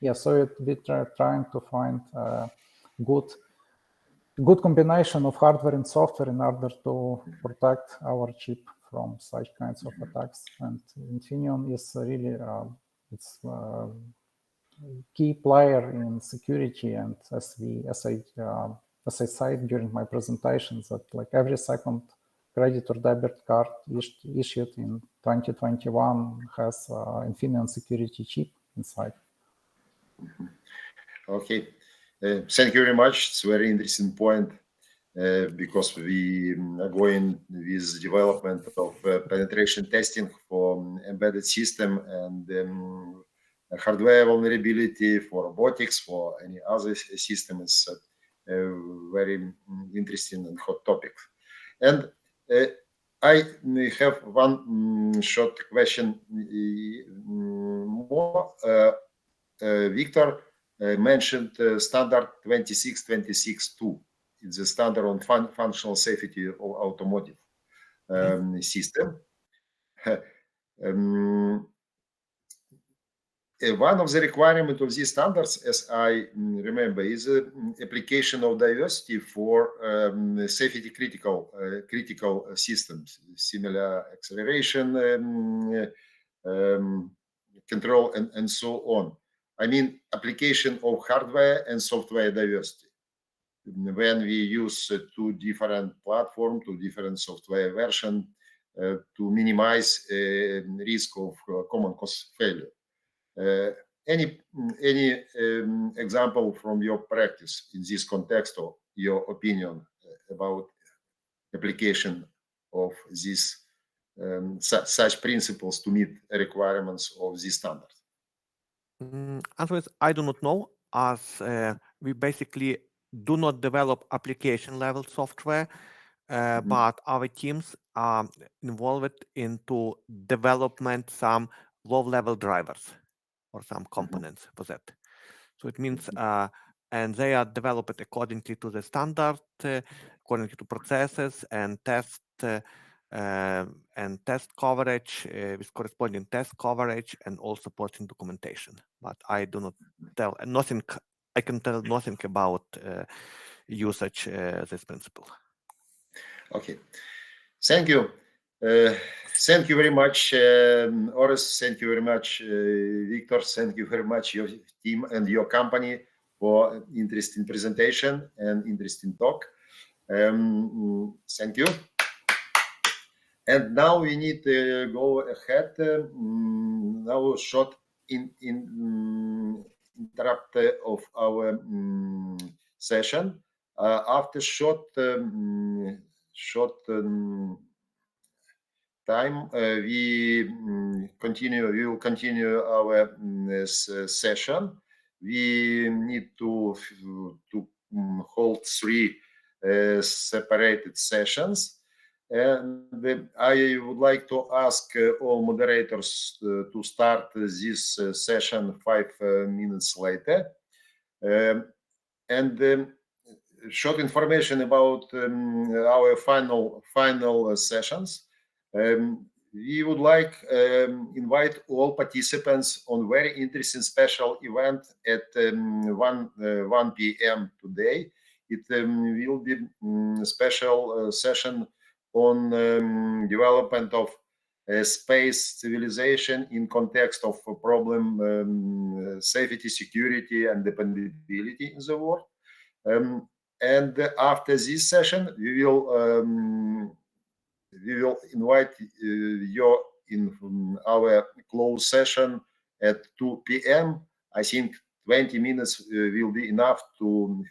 Yeah, so we are trying to find good combination of hardware and software in order to protect our chip from such kinds of attacks. And Infineon is really it's key player in security, and as I said during my presentation, that like every second credit or debit card issued in 2021 has Infineon security chip inside. Okay, thank you very much. It's a very interesting point because we are going with development of penetration testing for embedded system and hardware vulnerability for robotics, for any other system. Is very interesting and hot topic. And I have one short question more. Victor mentioned standard 26262. It's a standard on functional safety of automotive system. One of the requirements of these standards, as I remember, is application of diversity for safety critical systems, similar acceleration, control, and so on. I mean, application of hardware and software diversity. When we use two different platforms, two different software versions to minimize risk of common cause failure. Any example from your practice in this context, or your opinion about application of these such principles to meet requirements of these standards? Otherwise, I do not know, as we basically do not develop application level software, but our teams are involved into development some low level drivers or some components for that. So it means and they are developed according to the standard, according to processes and test coverage with corresponding test coverage and all supporting documentation. But I do not tell nothing. I can tell nothing about usage this principle. Okay, thank you. Thank you very much, Oris. Thank you very much, Victor. Thank you very much, your team and your company for interesting presentation and interesting talk. Thank you. And now we need to go ahead. Now short interrupt of our session. After short time, we will continue our session. We need to hold 3 separated sessions. And I would like to ask all moderators to start this session 5 minutes later. And short information about our final sessions. We would like invite all participants on very interesting special event at 1 p.m. today. It will be special session on development of space civilization in context of problem safety, security, and dependability in the world. And after this session, we will invite you in our closed session at 2 p.m. I think 20 minutes will be enough to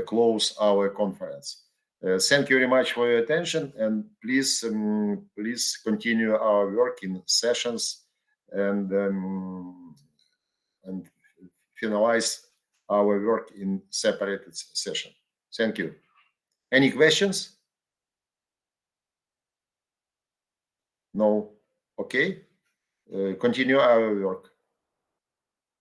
close our conference. Thank you very much for your attention, and please continue our work in sessions and finalize our work in separated session. Thank you. Any questions? No. Okay. Continue our work.